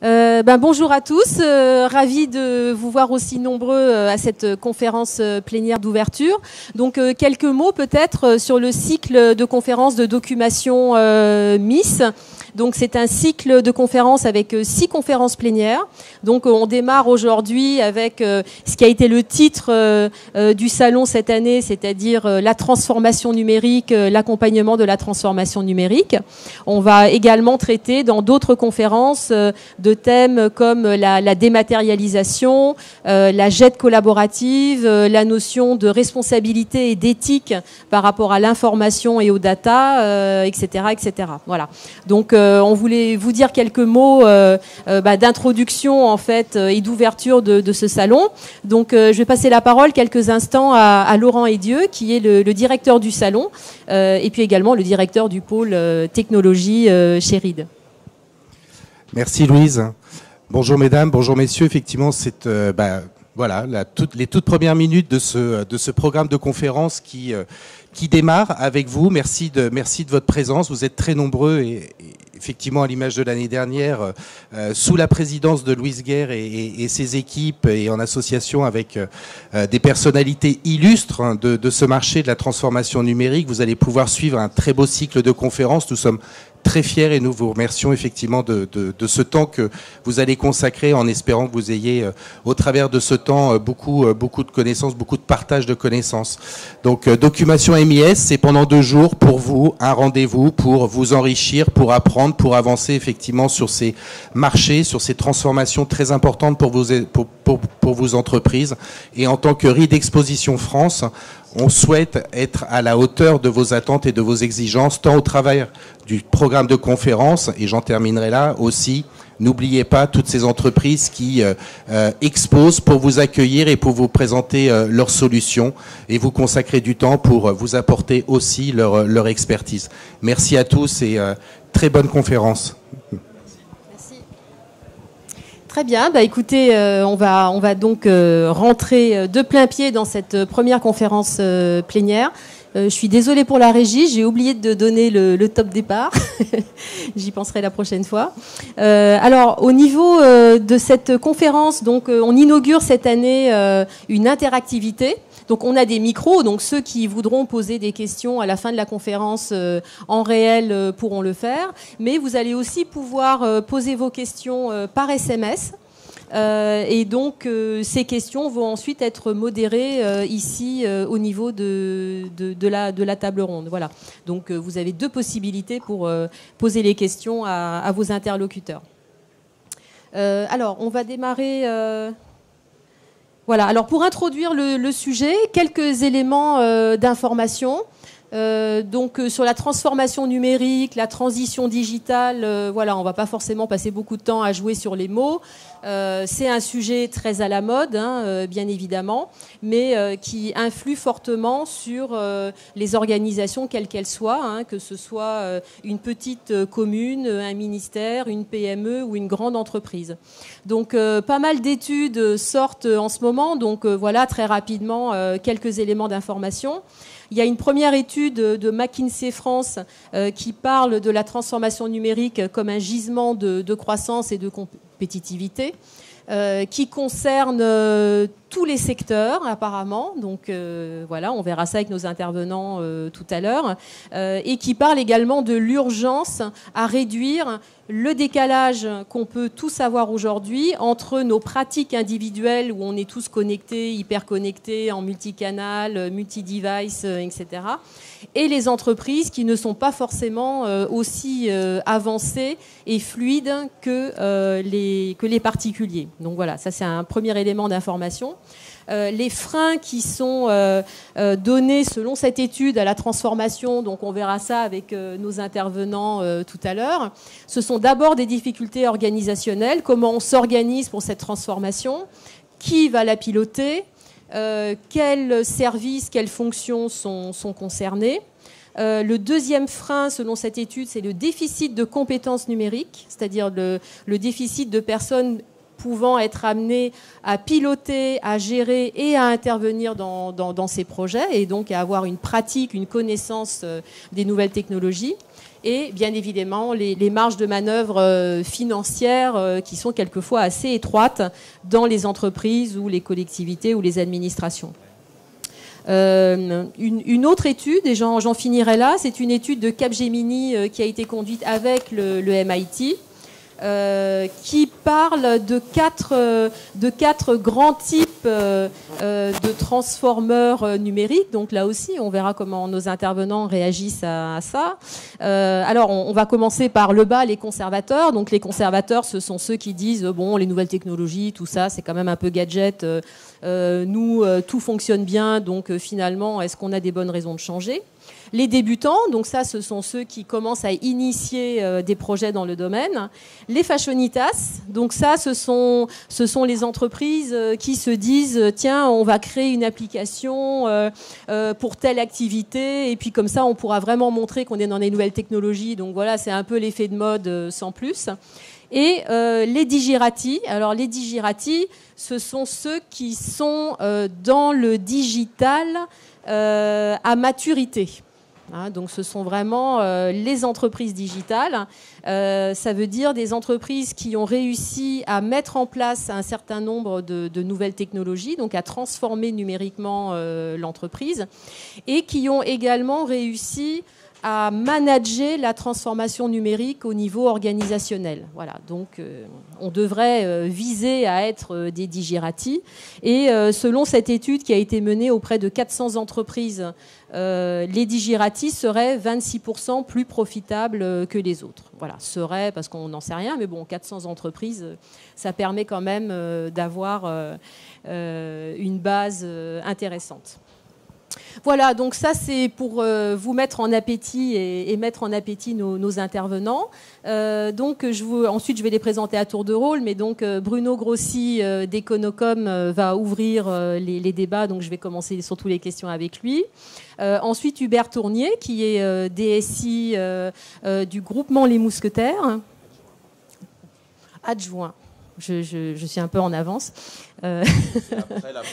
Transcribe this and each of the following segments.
Bonjour à tous, ravi de vous voir aussi nombreux à cette conférence plénière d'ouverture. Donc quelques mots peut-être sur le cycle de conférences de documentation MIS. Donc c'est un cycle de conférences avec 6 conférences plénières. Donc on démarre aujourd'hui avec ce qui a été le titre du salon cette année, c'est-à-dire la transformation numérique, l'accompagnement de la transformation numérique. On va également traiter dans d'autres conférences de thèmes comme la dématérialisation, la GED collaborative, la notion de responsabilité et d'éthique par rapport à l'information et aux data, etc., etc. Voilà. Donc on voulait vous dire quelques mots d'introduction en fait et d'ouverture de ce salon. Donc je vais passer la parole quelques instants à Laurent Hédieux, qui est le directeur du salon et puis également le directeur du pôle technologie chez Reed. Merci Louise. Bonjour mesdames, bonjour messieurs. Effectivement, c'est voilà les toutes premières minutes de ce programme de conférence qui démarre avec vous. Merci de votre présence. Vous êtes très nombreux et effectivement, à l'image de l'année dernière, sous la présidence de Louise Guerre et ses équipes et en association avec des personnalités illustres de ce marché de la transformation numérique, vous allez pouvoir suivre un très beau cycle de conférences. Nous sommes très fiers et nous vous remercions effectivement de ce temps que vous allez consacrer en espérant que vous ayez au travers de ce temps beaucoup de connaissances, beaucoup de partage de connaissances. Donc Documentation MIS, c'est pendant 2 jours pour vous un rendez-vous pour vous enrichir, pour apprendre, pour avancer effectivement sur ces marchés, sur ces transformations très importantes pour vos entreprises. Et en tant que Reed Exposition France, on souhaite être à la hauteur de vos attentes et de vos exigences, tant au travers du programme de conférence, et j'en terminerai là aussi. N'oubliez pas toutes ces entreprises qui exposent pour vous accueillir et pour vous présenter leurs solutions et vous consacrer du temps pour vous apporter aussi leur expertise. Merci à tous et très bonne conférence. Merci. Très bien, écoutez, on va donc rentrer de plein pied dans cette première conférence plénière. Je suis désolée pour la régie, j'ai oublié de donner le top départ. J'y penserai la prochaine fois. Alors, au niveau de cette conférence, donc, on inaugure cette année une interactivité. Donc, on a des micros, donc ceux qui voudront poser des questions à la fin de la conférence en réel pourront le faire. Mais vous allez aussi pouvoir poser vos questions par SMS. Et donc, ces questions vont ensuite être modérées ici au niveau de la table ronde. Voilà. Donc, vous avez 2 possibilités pour poser les questions à vos interlocuteurs. Alors, on va démarrer... Voilà. Alors, pour introduire le sujet, quelques éléments d'information. Donc sur la transformation numérique, la transition digitale, voilà, on va pas forcément passer beaucoup de temps à jouer sur les mots. C'est un sujet très à la mode, bien évidemment, mais qui influe fortement sur les organisations quelles qu'elles soient, que ce soit une petite commune, un ministère, une PME ou une grande entreprise. Donc pas mal d'études sortent en ce moment, donc voilà, très rapidement quelques éléments d'information. Il y a une première étude de McKinsey France qui parle de la transformation numérique comme un gisement de croissance et de compétitivité, qui concerne tous les secteurs apparemment. Donc voilà, on verra ça avec nos intervenants tout à l'heure, et qui parle également de l'urgence à réduire le décalage qu'on peut tous avoir aujourd'hui entre nos pratiques individuelles où on est tous connectés, hyper connectés, en multicanal, multi-device, etc. et les entreprises qui ne sont pas forcément aussi avancées et fluides que les particuliers. Donc voilà, ça c'est un premier élément d'information. Les freins qui sont donnés selon cette étude à la transformation, donc on verra ça avec nos intervenants tout à l'heure, ce sont d'abord des difficultés organisationnelles, comment on s'organise pour cette transformation, qui va la piloter, quels services, quelles fonctions sont concernés. Le deuxième frein, selon cette étude, c'est le déficit de compétences numériques, c'est-à-dire le déficit de personnes pouvant être amenés à piloter, à gérer et à intervenir dans ces projets, et donc à avoir une pratique, une connaissance des nouvelles technologies. Et bien évidemment, les marges de manœuvre financières qui sont quelquefois assez étroites dans les entreprises ou les collectivités ou les administrations. Une autre étude, et j'en finirai là, c'est une étude de Capgemini qui a été conduite avec le MIT, qui parle de quatre grands types de transformeurs numériques. Donc là aussi, on verra comment nos intervenants réagissent à ça. Alors, on va commencer par le bas, les conservateurs. Donc les conservateurs, ce sont ceux qui disent bon, les nouvelles technologies, tout ça, c'est quand même un peu gadget. Nous, tout fonctionne bien, donc finalement, est-ce qu'on a des bonnes raisons de changer ? Les débutants, donc ça, ce sont ceux qui commencent à initier des projets dans le domaine. Les fashionitas, donc ça, ce sont les entreprises qui se disent tiens, on va créer une application pour telle activité, et puis comme ça, on pourra vraiment montrer qu'on est dans les nouvelles technologies. Donc voilà, c'est un peu l'effet de mode sans plus. Et les digirati. Alors les digirati, ce sont ceux qui sont dans le digital à maturité. Donc ce sont vraiment les entreprises digitales. Ça veut dire des entreprises qui ont réussi à mettre en place un certain nombre de nouvelles technologies, donc à transformer numériquement l'entreprise, et qui ont également réussi à manager la transformation numérique au niveau organisationnel. Voilà, donc on devrait viser à être des digirati. Et selon cette étude qui a été menée auprès de 400 entreprises, les digirati seraient 26% plus profitables que les autres. Voilà, serait parce qu'on n'en sait rien, mais bon, 400 entreprises, ça permet quand même d'avoir une base intéressante. Voilà, donc ça c'est pour vous mettre en appétit et mettre en appétit nos intervenants. Donc ensuite je vais les présenter à tour de rôle, mais donc Bruno Grossi d'Econocom va ouvrir les débats, donc je vais commencer surtout les questions avec lui. Ensuite Hubert Tournier qui est DSI du groupement Les Mousquetaires, adjoint. Je suis un peu en avance.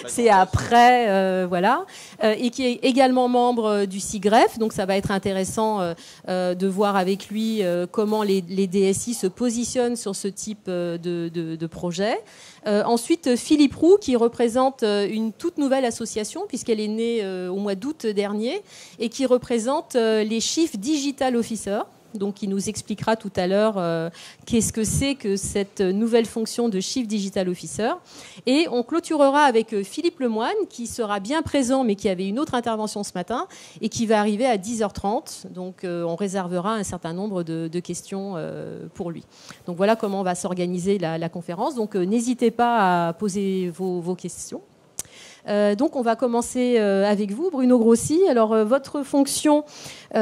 C'est après, voilà. Et qui est également membre du CIGREF. Donc ça va être intéressant de voir avec lui comment les DSI se positionnent sur ce type de projet. Ensuite, Philippe Roux, qui représente une toute nouvelle association, puisqu'elle est née au mois d'août dernier, et qui représente les Chief Digital Officers. Donc, il nous expliquera tout à l'heure qu'est-ce que c'est que cette nouvelle fonction de Chief Digital Officer. Et on clôturera avec Philippe Lemoine, qui sera bien présent, mais qui avait une autre intervention ce matin, et qui va arriver à 10h30. Donc, on réservera un certain nombre de questions pour lui. Donc, voilà comment on va s'organiser la conférence. Donc, n'hésitez pas à poser vos questions. Donc on va commencer avec vous, Bruno Grossi. Alors votre fonction, vous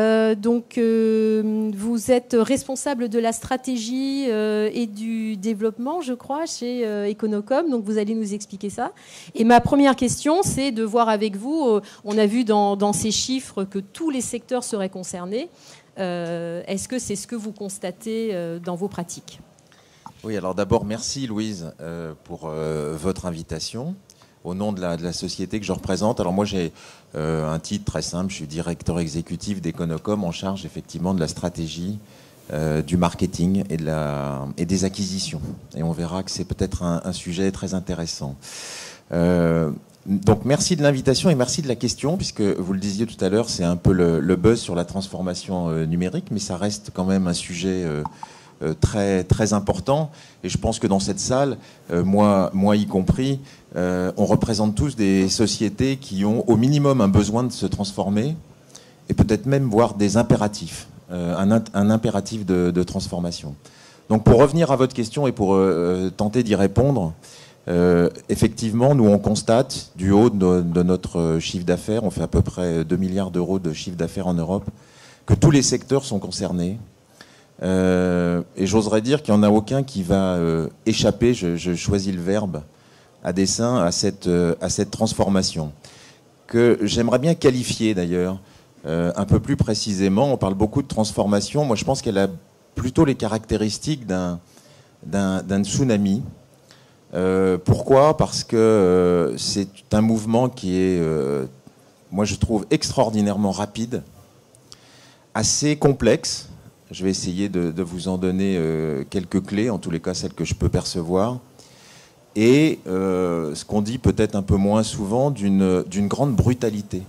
êtes responsable de la stratégie et du développement, je crois, chez Econocom. Donc vous allez nous expliquer ça. Et ma première question, c'est de voir avec vous. On a vu dans ces chiffres que tous les secteurs seraient concernés. Est-ce que c'est ce que vous constatez dans vos pratiques ? Oui, alors d'abord merci Louise pour votre invitation. Au nom de la société que je représente. Alors moi j'ai un titre très simple, je suis directeur exécutif d'Econocom en charge effectivement de la stratégie, du marketing et des acquisitions. Et on verra que c'est peut-être un sujet très intéressant. Donc merci de l'invitation et merci de la question, puisque vous le disiez tout à l'heure, c'est un peu le buzz sur la transformation numérique, mais ça reste quand même un sujet très, très important. Et je pense que dans cette salle, moi y compris, on représente tous des sociétés qui ont au minimum un besoin de se transformer et peut-être même voire des impératifs, un impératif de transformation. Donc pour revenir à votre question et pour tenter d'y répondre, effectivement, nous on constate du haut de notre chiffre d'affaires, on fait à peu près 2 milliards d'euros de chiffre d'affaires en Europe, que tous les secteurs sont concernés. Et j'oserais dire qu'il n'y en a aucun qui va échapper, je choisis le verbe à dessein, à cette transformation, que j'aimerais bien qualifier d'ailleurs un peu plus précisément. On parle beaucoup de transformation. Moi, je pense qu'elle a plutôt les caractéristiques d'un tsunami Pourquoi? Parce que c'est un mouvement qui est, moi je trouve, extraordinairement rapide, assez complexe. Je vais essayer de vous en donner quelques clés, en tous les cas celles que je peux percevoir. Et ce qu'on dit peut-être un peu moins souvent, d'une grande brutalité.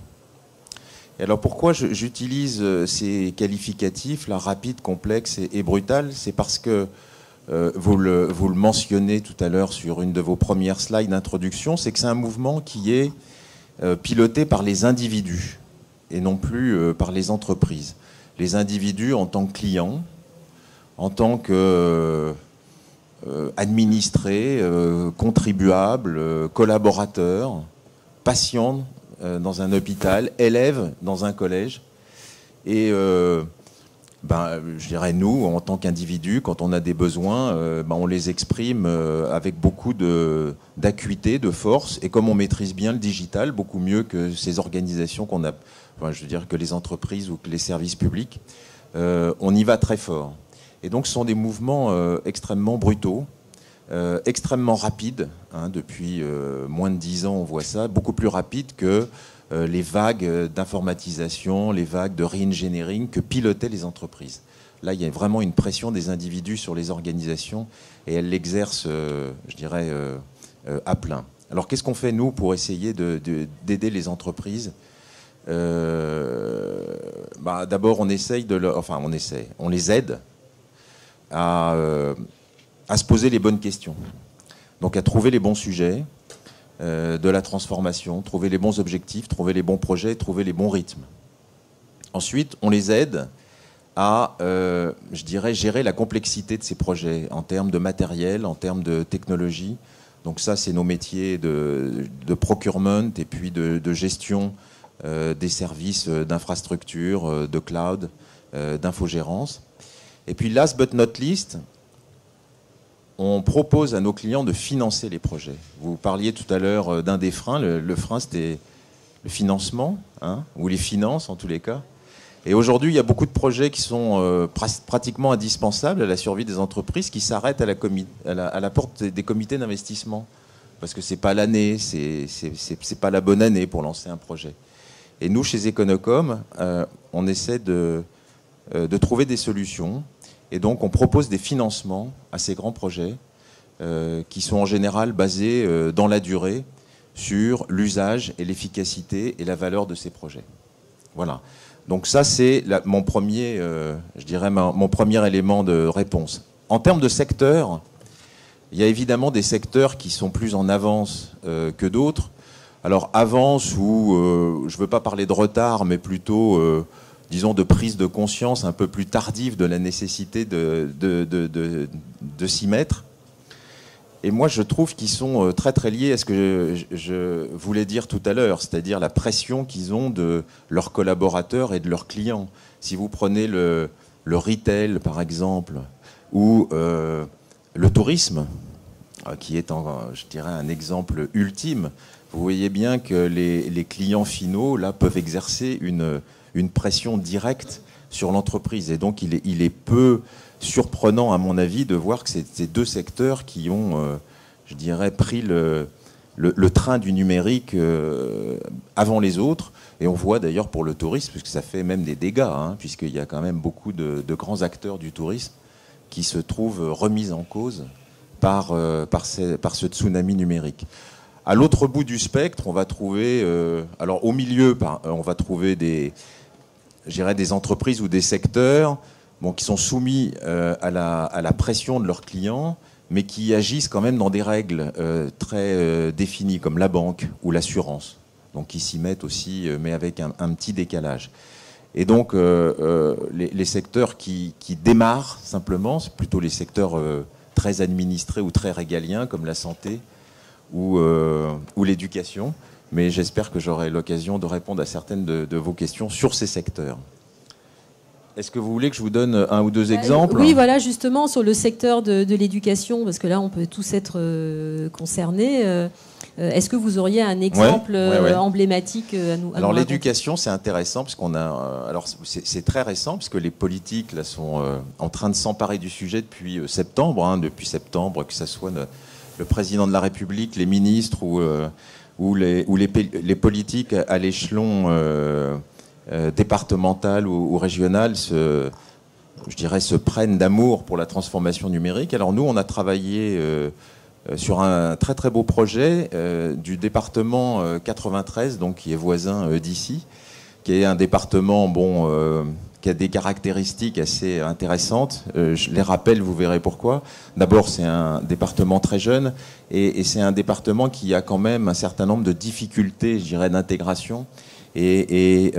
Et alors pourquoi j'utilise ces qualificatifs, là, rapide, complexe et brutal? C'est parce que vous le mentionnez tout à l'heure sur une de vos premières slides d'introduction, c'est que c'est un mouvement qui est piloté par les individus et non plus par les entreprises. Les individus en tant que clients, en tant que administrés, contribuables, collaborateurs, patients dans un hôpital, élèves dans un collège. Et je dirais, nous, en tant qu'individus, quand on a des besoins, on les exprime avec beaucoup d'acuité, de force. Et comme on maîtrise bien le digital, beaucoup mieux que ces organisations qu'on a, je veux dire que les entreprises ou que les services publics, on y va très fort. Et donc, ce sont des mouvements extrêmement brutaux, extrêmement rapides. Hein, depuis moins de 10 ans, on voit ça, beaucoup plus rapides que les vagues d'informatisation, les vagues de re-engineering que pilotaient les entreprises. Là, il y a vraiment une pression des individus sur les organisations et elles l'exercent, je dirais, à plein. Alors, qu'est-ce qu'on fait, nous, pour essayer d'aider les entreprises? D'abord, on essaye on les aide à se poser les bonnes questions. Donc, à trouver les bons sujets de la transformation, trouver les bons objectifs, trouver les bons projets, trouver les bons rythmes. Ensuite, on les aide à, je dirais, gérer la complexité de ces projets en termes de matériel, en termes de technologie. Donc ça, c'est nos métiers de procurement et puis de gestion des services d'infrastructure, de cloud, d'infogérance. Et puis, last but not least, on propose à nos clients de financer les projets. Vous parliez tout à l'heure d'un des freins. Le frein, c'était le financement, hein, ou les finances en tous les cas. Et aujourd'hui, il y a beaucoup de projets qui sont pratiquement indispensables à la survie des entreprises qui s'arrêtent à la porte des comités d'investissement. Parce que c'est pas l'année, c'est pas la bonne année pour lancer un projet. Et nous, chez Econocom, on essaie de trouver des solutions. Et donc, on propose des financements à ces grands projets qui sont en général basés dans la durée sur l'usage et l'efficacité et la valeur de ces projets. Voilà. Donc ça, c'est mon premier, mon premier élément de réponse. En termes de secteurs, il y a évidemment des secteurs qui sont plus en avance que d'autres. Alors, avance ou, je ne veux pas parler de retard, mais plutôt... disons, de prise de conscience un peu plus tardive de la nécessité de s'y mettre. Et moi, je trouve qu'ils sont très, très liés à ce que je voulais dire tout à l'heure, c'est-à-dire la pression qu'ils ont de leurs collaborateurs et de leurs clients. Si vous prenez le retail, par exemple, ou le tourisme, qui est, je dirais, un exemple ultime, vous voyez bien que les clients finaux, là, peuvent exercer une pression directe sur l'entreprise. Et donc, il est peu surprenant, à mon avis, de voir que c'est ces deux secteurs qui ont, je dirais, pris le train du numérique avant les autres. Et on voit d'ailleurs pour le tourisme, puisque ça fait même des dégâts, hein, puisqu'il y a quand même beaucoup de grands acteurs du tourisme qui se trouvent remis en cause par ce tsunami numérique. À l'autre bout du spectre, on va trouver, alors au milieu, on va trouver des entreprises ou des secteurs qui sont soumis à la pression de leurs clients, mais qui agissent quand même dans des règles très définies, comme la banque ou l'assurance. Donc qui s'y mettent aussi, mais avec un petit décalage. Et donc les secteurs qui démarrent simplement, c'est plutôt les secteurs très administrés ou très régaliens, comme la santé ou l'éducation. Mais j'espère que j'aurai l'occasion de répondre à certaines de vos questions sur ces secteurs. Est-ce que vous voulez que je vous donne un ou deux exemples ? Oui, voilà, justement, sur le secteur de l'éducation, parce que là, on peut tous être concernés. Est-ce que vous auriez un exemple emblématique à nous Alors, l'éducation, c'est intéressant, parce qu'on a... alors, c'est très récent, puisque les politiques là, sont en train de s'emparer du sujet depuis septembre. Depuis septembre, que ce soit le président de la République, les ministres ou les politiques à l'échelon départemental ou régional se prennent d'amour pour la transformation numérique. Alors nous, on a travaillé sur un très très beau projet du département 93, donc qui est voisin d'ici, qui est un département qui a des caractéristiques assez intéressantes. Je les rappelle, vous verrez pourquoi. D'abord, c'est un département très jeune et c'est un département qui a quand même un certain nombre de difficultés, je dirais, d'intégration et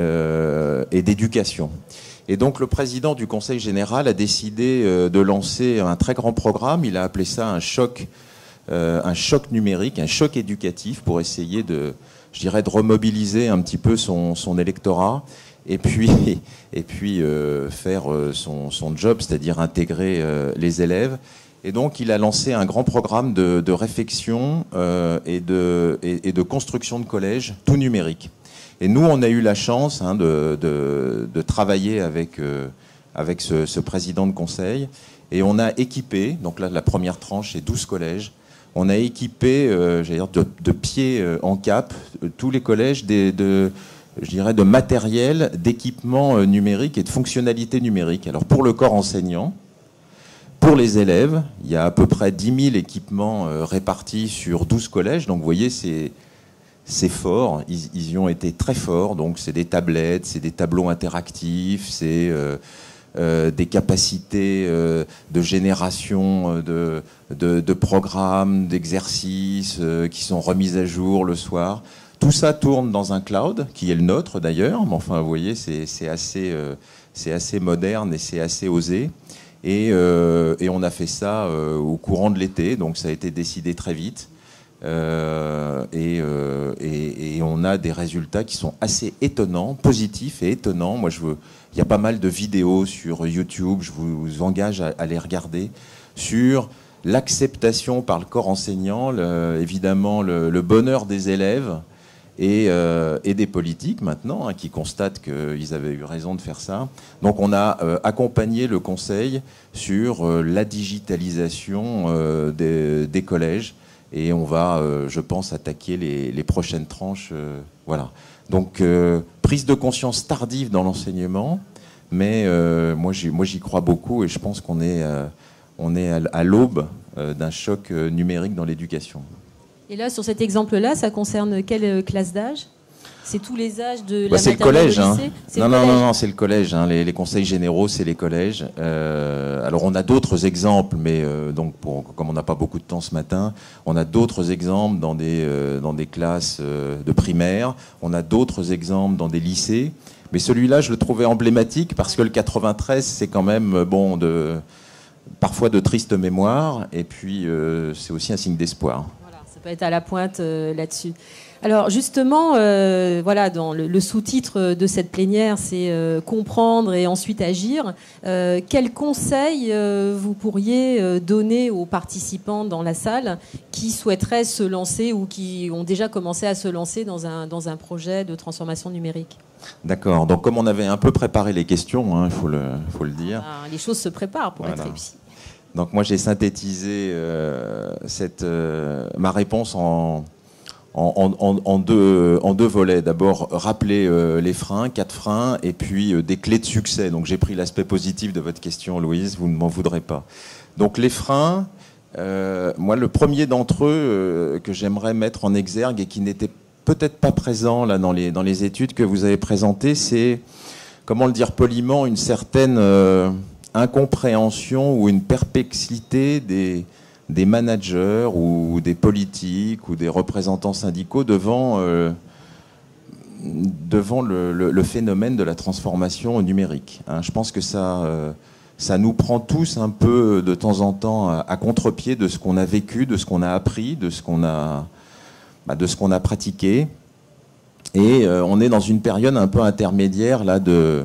d'éducation. Et donc le président du Conseil général a décidé de lancer un très grand programme. Il a appelé ça un choc numérique, un choc éducatif pour essayer de remobiliser un petit peu son électorat et puis faire son job, c'est-à-dire intégrer les élèves. Et donc il a lancé un grand programme de réflexion et de construction de collèges tout numérique. Et nous, on a eu la chance de travailler avec ce président de conseil. Et on a équipé, donc là, la première tranche, c'est 12 collèges. On a équipé, de pied en cap, tous les collèges de matériel, d'équipement numérique et de fonctionnalités numériques. Alors, pour le corps enseignant, pour les élèves, il y a à peu près 10 000 équipements répartis sur 12 collèges. Donc, vous voyez, c'est fort, ils y ont été très forts, donc c'est des tablettes, c'est des tableaux interactifs, c'est des capacités de génération de programmes, d'exercices qui sont remis à jour le soir. Tout ça tourne dans un cloud, qui est le nôtre d'ailleurs, mais enfin vous voyez, c'est assez moderne et c'est assez osé. Et on a fait ça au courant de l'été, donc ça a été décidé très vite. Et on a des résultats qui sont assez étonnants, positifs et étonnants. Il y a pas mal de vidéos sur YouTube, je vous engage à les regarder, sur l'acceptation par le corps enseignant, évidemment le bonheur des élèves et des politiques maintenant, qui constatent qu'ils avaient eu raison de faire ça. Donc on a accompagné le Conseil sur la digitalisation des collèges. Et on va, je pense, attaquer les prochaines tranches. Voilà. Donc, prise de conscience tardive dans l'enseignement, mais moi, j'y crois beaucoup et je pense qu'on est à l'aube d'un choc numérique dans l'éducation. Et là, sur cet exemple-là, ça concerne quelle classe d'âge ? C'est tous les âges de la c'est maternelle le collège, au lycée ? Non, c'est le collège. Les conseils généraux, c'est les collèges. Alors, on a d'autres exemples, mais comme on n'a pas beaucoup de temps ce matin, on a d'autres exemples dans des classes de primaire. On a d'autres exemples dans des lycées. Mais celui-là, je le trouvais emblématique parce que le 93, c'est quand même parfois de triste mémoire. Et puis, c'est aussi un signe d'espoir. Voilà, ça peut être à la pointe là-dessus. Alors justement, dans le sous-titre de cette plénière, c'est comprendre et ensuite agir. Quels conseils vous pourriez donner aux participants dans la salle qui souhaiteraient se lancer ou qui ont déjà commencé à se lancer dans un projet de transformation numérique ? D'accord. Donc comme on avait un peu préparé les questions, il faut le dire. Les choses se préparent pour être réussies. Donc moi j'ai synthétisé ma réponse en deux volets. D'abord, rappeler les freins, 4 freins, et puis des clés de succès. Donc j'ai pris l'aspect positif de votre question, Louise, vous ne m'en voudrez pas. Donc les freins, moi le premier d'entre eux que j'aimerais mettre en exergue et qui n'était peut-être pas présent là dans les études que vous avez présentées, c'est, comment le dire poliment, une certaine incompréhension ou une perplexité des managers ou des politiques ou des représentants syndicaux devant le phénomène de la transformation numérique. Je pense que ça nous prend tous un peu de temps en temps à contre-pied de ce qu'on a vécu, de ce qu'on a appris, de ce qu'on a pratiqué. Et on est dans une période un peu intermédiaire là de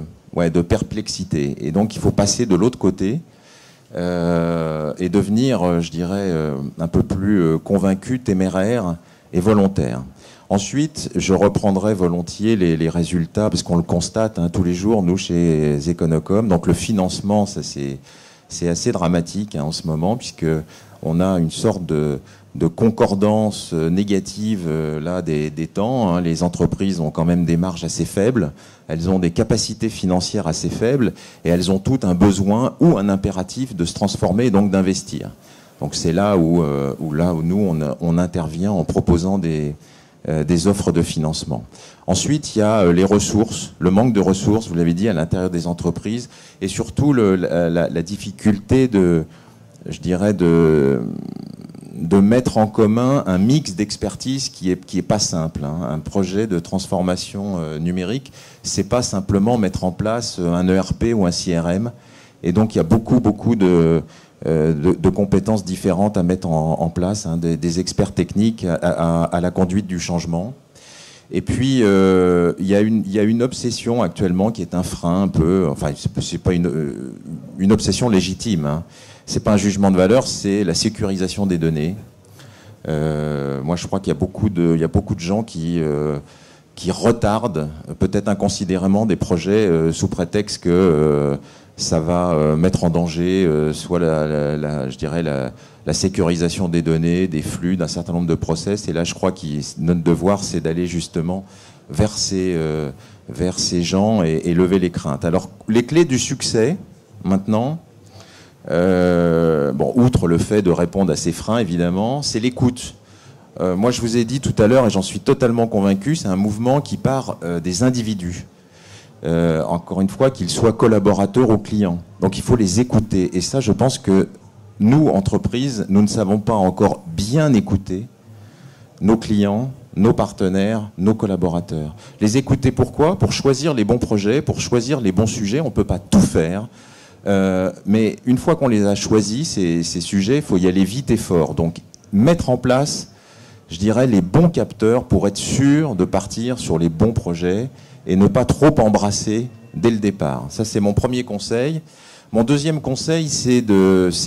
perplexité. Et donc il faut passer de l'autre côté. Et devenir, je dirais, un peu plus convaincu, téméraire et volontaire. Ensuite, je reprendrai volontiers les résultats, parce qu'on le constate tous les jours, nous, chez Econocom. Donc le financement, ça c'est assez dramatique en ce moment, puisqu'on a une sorte de concordance négative là des temps. Hein. Les entreprises ont quand même des marges assez faibles, elles ont des capacités financières assez faibles et elles ont toutes un besoin ou un impératif de se transformer et donc d'investir. Donc c'est là où nous on intervient en proposant des offres de financement. Ensuite, il y a les ressources, le manque de ressources, vous l'avez dit, à l'intérieur des entreprises et surtout la difficulté de mettre en commun un mix d'expertise qui est pas simple. Hein. Un projet de transformation numérique, c'est pas simplement mettre en place un ERP ou un CRM. Et donc il y a beaucoup de compétences différentes à mettre en place, hein, des experts techniques à la conduite du changement. Et puis il y a une obsession actuellement qui est un frein un peu. Enfin, c'est pas une obsession légitime. Hein. C'est pas un jugement de valeur, c'est la sécurisation des données. Moi, je crois qu'il y a beaucoup de gens qui retardent, peut-être inconsidérément, des projets sous prétexte que ça va mettre en danger soit la sécurisation des données, des flux, d'un certain nombre de process. Et là, je crois que notre devoir, c'est d'aller justement vers ces gens et lever les craintes. Alors, les clés du succès, maintenant... outre le fait de répondre à ces freins, évidemment, c'est l'écoute. Moi, je vous ai dit tout à l'heure, et j'en suis totalement convaincu, c'est un mouvement qui part des individus. Encore une fois, qu'ils soient collaborateurs ou clients. Donc, il faut les écouter. Et ça, je pense que nous, entreprises, nous ne savons pas encore bien écouter nos clients, nos partenaires, nos collaborateurs. Les écouter pourquoi ? Pour choisir les bons projets, pour choisir les bons sujets. On ne peut pas tout faire. Mais une fois qu'on les a choisis, ces sujets, il faut y aller vite et fort. Donc, mettre en place, je dirais, les bons capteurs pour être sûr de partir sur les bons projets et ne pas trop embrasser dès le départ. Ça, c'est mon premier conseil. Mon deuxième conseil, c'est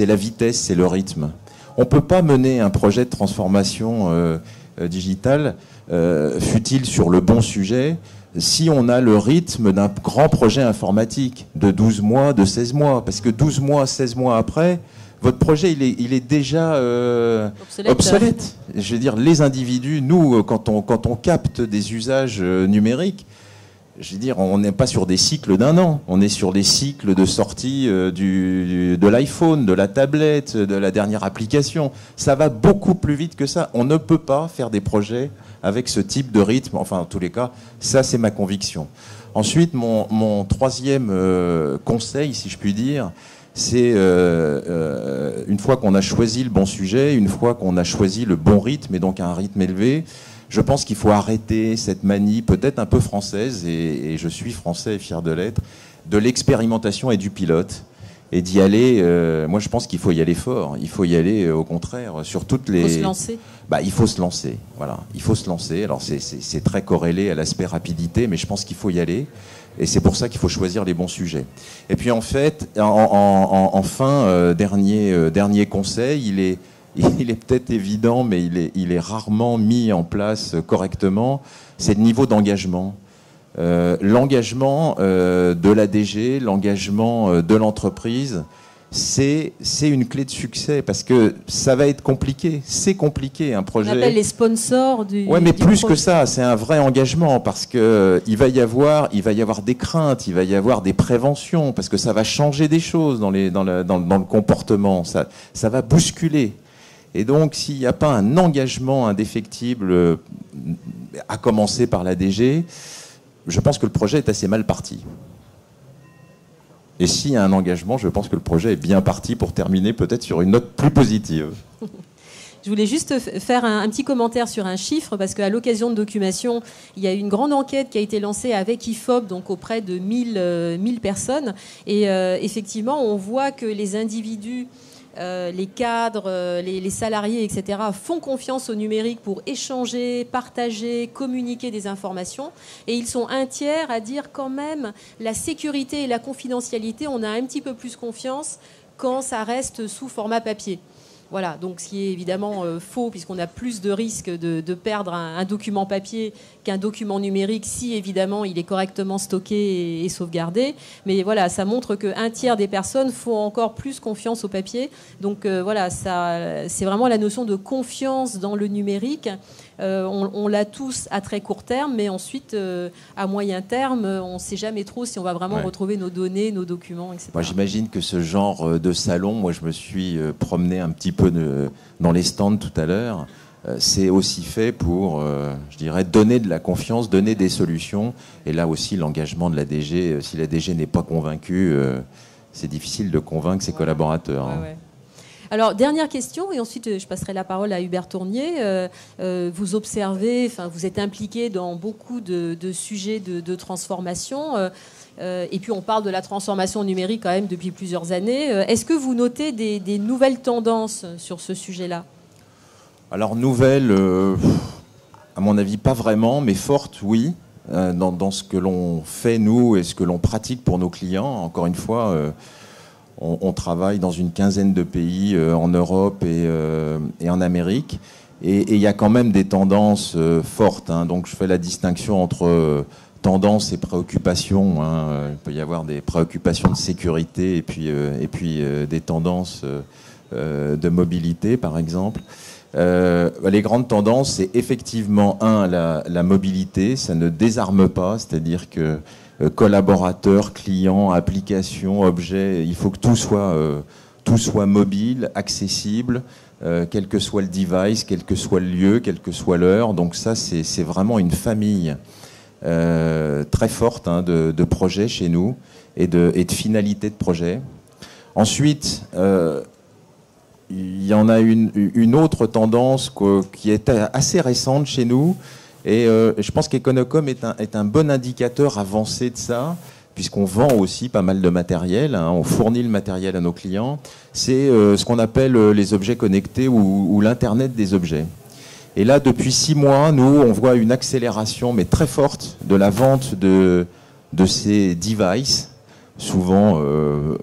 la vitesse, c'est le rythme. On ne peut pas mener un projet de transformation digitale, fût-il sur le bon sujet, si on a le rythme d'un grand projet informatique de 12 mois, de 16 mois. Parce que 12 mois, 16 mois après, votre projet, il est déjà obsolète. Je veux dire, les individus, nous, quand on capte des usages numériques, je veux dire, on n'est pas sur des cycles d'un an. On est sur des cycles de sortie de l'iPhone, de la tablette, de la dernière application. Ça va beaucoup plus vite que ça. On ne peut pas faire des projets avec ce type de rythme. Enfin, en tous les cas, ça, c'est ma conviction. Ensuite, mon troisième conseil, si je puis dire, c'est une fois qu'on a choisi le bon sujet, une fois qu'on a choisi le bon rythme, et donc un rythme élevé, je pense qu'il faut arrêter cette manie, peut-être un peu française, et je suis français et fier de l'être, de l'expérimentation et du pilote. Et d'y aller, moi je pense qu'il faut y aller fort. Il faut y aller, au contraire, sur toutes les... Il faut se lancer. Il faut se lancer, voilà. Il faut se lancer. Alors c'est très corrélé à l'aspect rapidité, mais je pense qu'il faut y aller. Et c'est pour ça qu'il faut choisir les bons sujets. Et puis en fait, enfin, dernier conseil, il est peut-être évident, mais il est rarement mis en place correctement, c'est le niveau d'engagement. L'engagement de la DG, l'engagement de l'entreprise, c'est une clé de succès, parce que ça va être compliqué. C'est compliqué, un projet. On appelle les sponsors du... Ouais, mais du plus projet. que ça, c'est un vrai engagement, parce que il va y avoir des craintes, il va y avoir des préventions, parce que ça va changer des choses dans le comportement, ça va bousculer. Et donc, s'il n'y a pas un engagement indéfectible, à commencer par la DG, je pense que le projet est assez mal parti. Et s'il y a un engagement, je pense que le projet est bien parti pour terminer peut-être sur une note plus positive. Je voulais juste faire un petit commentaire sur un chiffre, parce qu'à l'occasion de Documation, il y a eu une grande enquête qui a été lancée avec IFOP, donc auprès de 1000 personnes. Et effectivement, on voit que les individus, les cadres, les salariés, etc., font confiance au numérique pour échanger, partager, communiquer des informations. Et ils sont un tiers à dire quand même la sécurité et la confidentialité, on a un petit peu plus confiance quand ça reste sous format papier. Voilà, donc ce qui est évidemment faux, puisqu'on a plus de risques de perdre un document papier qu'un document numérique, si évidemment il est correctement stocké et sauvegardé. Mais voilà, ça montre qu'un tiers des personnes font encore plus confiance au papier. Donc voilà, c'est vraiment la notion de confiance dans le numérique. On l'a tous à très court terme, mais ensuite, à moyen terme, on ne sait jamais trop si on va vraiment retrouver nos données, nos documents, etc. Moi, j'imagine que ce genre de salon, moi, je me suis promené un petit peu dans les stands tout à l'heure, c'est aussi fait pour, je dirais, donner de la confiance, donner des solutions. Et là aussi, l'engagement de la DG, si la DG n'est pas convaincue, c'est difficile de convaincre ses collaborateurs. Ouais. Alors, dernière question, et ensuite je passerai la parole à Hubert Tournier. Vous observez, vous êtes impliqué dans beaucoup de sujets de transformation, et puis on parle de la transformation numérique quand même depuis plusieurs années. Est-ce que vous notez des nouvelles tendances sur ce sujet-là? Alors, nouvelles, à mon avis, pas vraiment, mais fortes, oui, dans ce que l'on fait, nous, et ce que l'on pratique pour nos clients. Encore une fois, on travaille dans une quinzaine de pays en Europe et en Amérique. Et il y a quand même des tendances fortes. Donc je fais la distinction entre tendances et préoccupations. Il peut y avoir des préoccupations de sécurité et puis des tendances de mobilité, par exemple. Les grandes tendances, c'est effectivement, la mobilité. Ça ne désarme pas, c'est-à-dire que collaborateurs, clients, applications, objets, il faut que tout soit mobile, accessible, quel que soit le device, quel que soit le lieu, quelle que soit l'heure. Donc ça, c'est vraiment une famille très forte de projets chez nous et de finalités de projets. Ensuite, il y en a une autre tendance qui est assez récente chez nous. Et je pense qu'Econocom est un bon indicateur avancé de ça, puisqu'on vend aussi pas mal de matériel, on fournit le matériel à nos clients. C'est ce qu'on appelle les objets connectés ou l'Internet des objets. Et là, depuis 6 mois, nous, on voit une accélération, mais très forte, de la vente de ces devices, souvent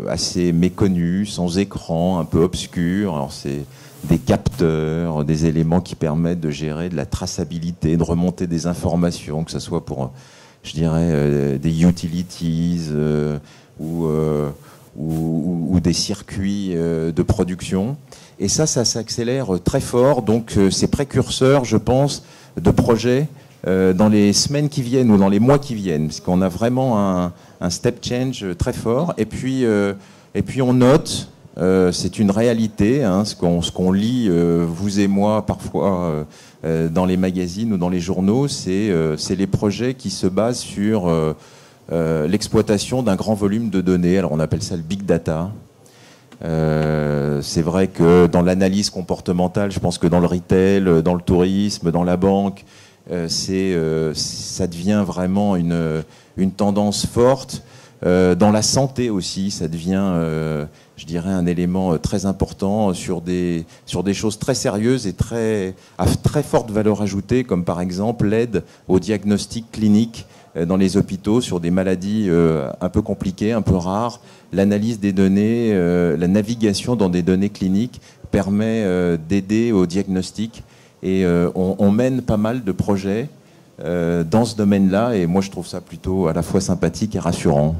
assez méconnus, sans écran, un peu obscurs. Alors c'est des capteurs, des éléments qui permettent de gérer de la traçabilité, de remonter des informations, que ce soit pour, je dirais, des utilities ou des circuits de production. Et ça s'accélère très fort. Donc c'est précurseur, je pense, de projets dans les semaines qui viennent ou dans les mois qui viennent, parce qu'on a vraiment un step change très fort. Et puis on note... c'est une réalité, ce qu'on lit, vous et moi, parfois, dans les magazines ou dans les journaux, c'est les projets qui se basent sur l'exploitation d'un grand volume de données. Alors on appelle ça le big data. C'est vrai que dans l'analyse comportementale, je pense que dans le retail, dans le tourisme, dans la banque, ça devient vraiment une tendance forte. Dans la santé aussi, ça devient, je dirais, un élément très important sur des choses très sérieuses et à très forte valeur ajoutée, comme par exemple l'aide au diagnostic clinique dans les hôpitaux sur des maladies un peu compliquées, un peu rares. L'analyse des données, la navigation dans des données cliniques permet d'aider au diagnostic. Et on mène pas mal de projets dans ce domaine-là, et moi je trouve ça plutôt à la fois sympathique et rassurant.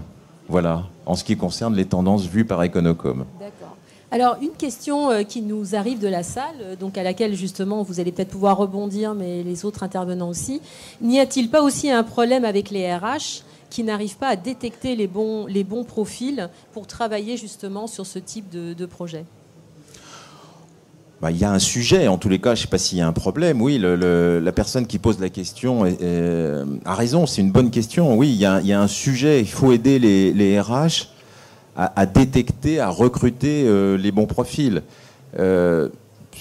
Voilà, en ce qui concerne les tendances vues par Econocom. D'accord. Alors, une question qui nous arrive de la salle, donc à laquelle justement vous allez peut-être pouvoir rebondir, mais les autres intervenants aussi. N'y a-t-il pas aussi un problème avec les RH qui n'arrivent pas à détecter les bons profils pour travailler justement sur ce type de projet ? Il y a un sujet, en tous les cas, je ne sais pas s'il y a un problème. Oui, la personne qui pose la question a raison, c'est une bonne question. Oui, il y a un sujet, il faut aider les RH à détecter, à recruter les bons profils.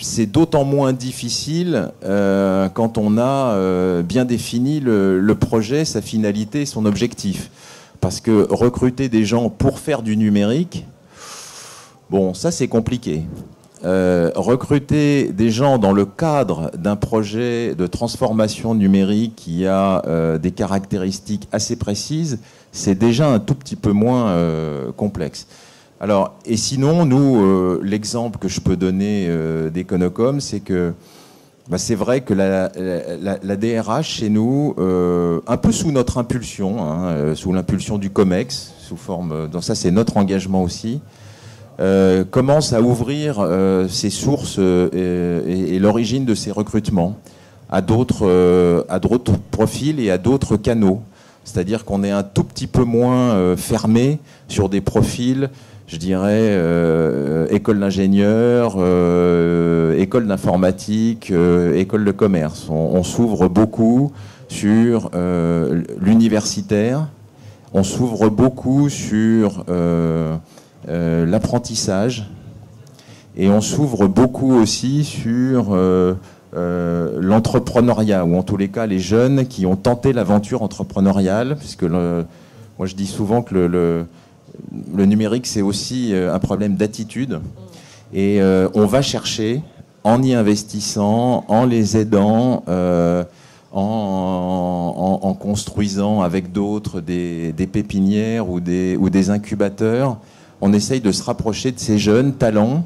C'est d'autant moins difficile quand on a bien défini le projet, sa finalité, son objectif. Parce que recruter des gens pour faire du numérique, bon, ça c'est compliqué. Recruter des gens dans le cadre d'un projet de transformation numérique qui a des caractéristiques assez précises, c'est déjà un tout petit peu moins complexe. Alors, et sinon, nous, l'exemple que je peux donner d'Econocom, c'est que c'est vrai que la DRH chez nous, un peu sous notre impulsion, hein, sous l'impulsion du COMEX, sous forme, donc ça c'est notre engagement aussi, commence à ouvrir ses sources et l'origine de ses recrutements à d'autres profils et à d'autres canaux. C'est-à-dire qu'on est un tout petit peu moins fermé sur des profils, je dirais, école d'ingénieur, école d'informatique, école de commerce. On s'ouvre beaucoup sur l'universitaire, on s'ouvre beaucoup sur l'apprentissage, et on s'ouvre beaucoup aussi sur l'entrepreneuriat, ou en tous les cas les jeunes qui ont tenté l'aventure entrepreneuriale, puisque moi je dis souvent que le numérique c'est aussi un problème d'attitude, et on va chercher, en y investissant, en les aidant, en construisant avec d'autres des pépinières ou des incubateurs, on essaye de se rapprocher de ces jeunes talents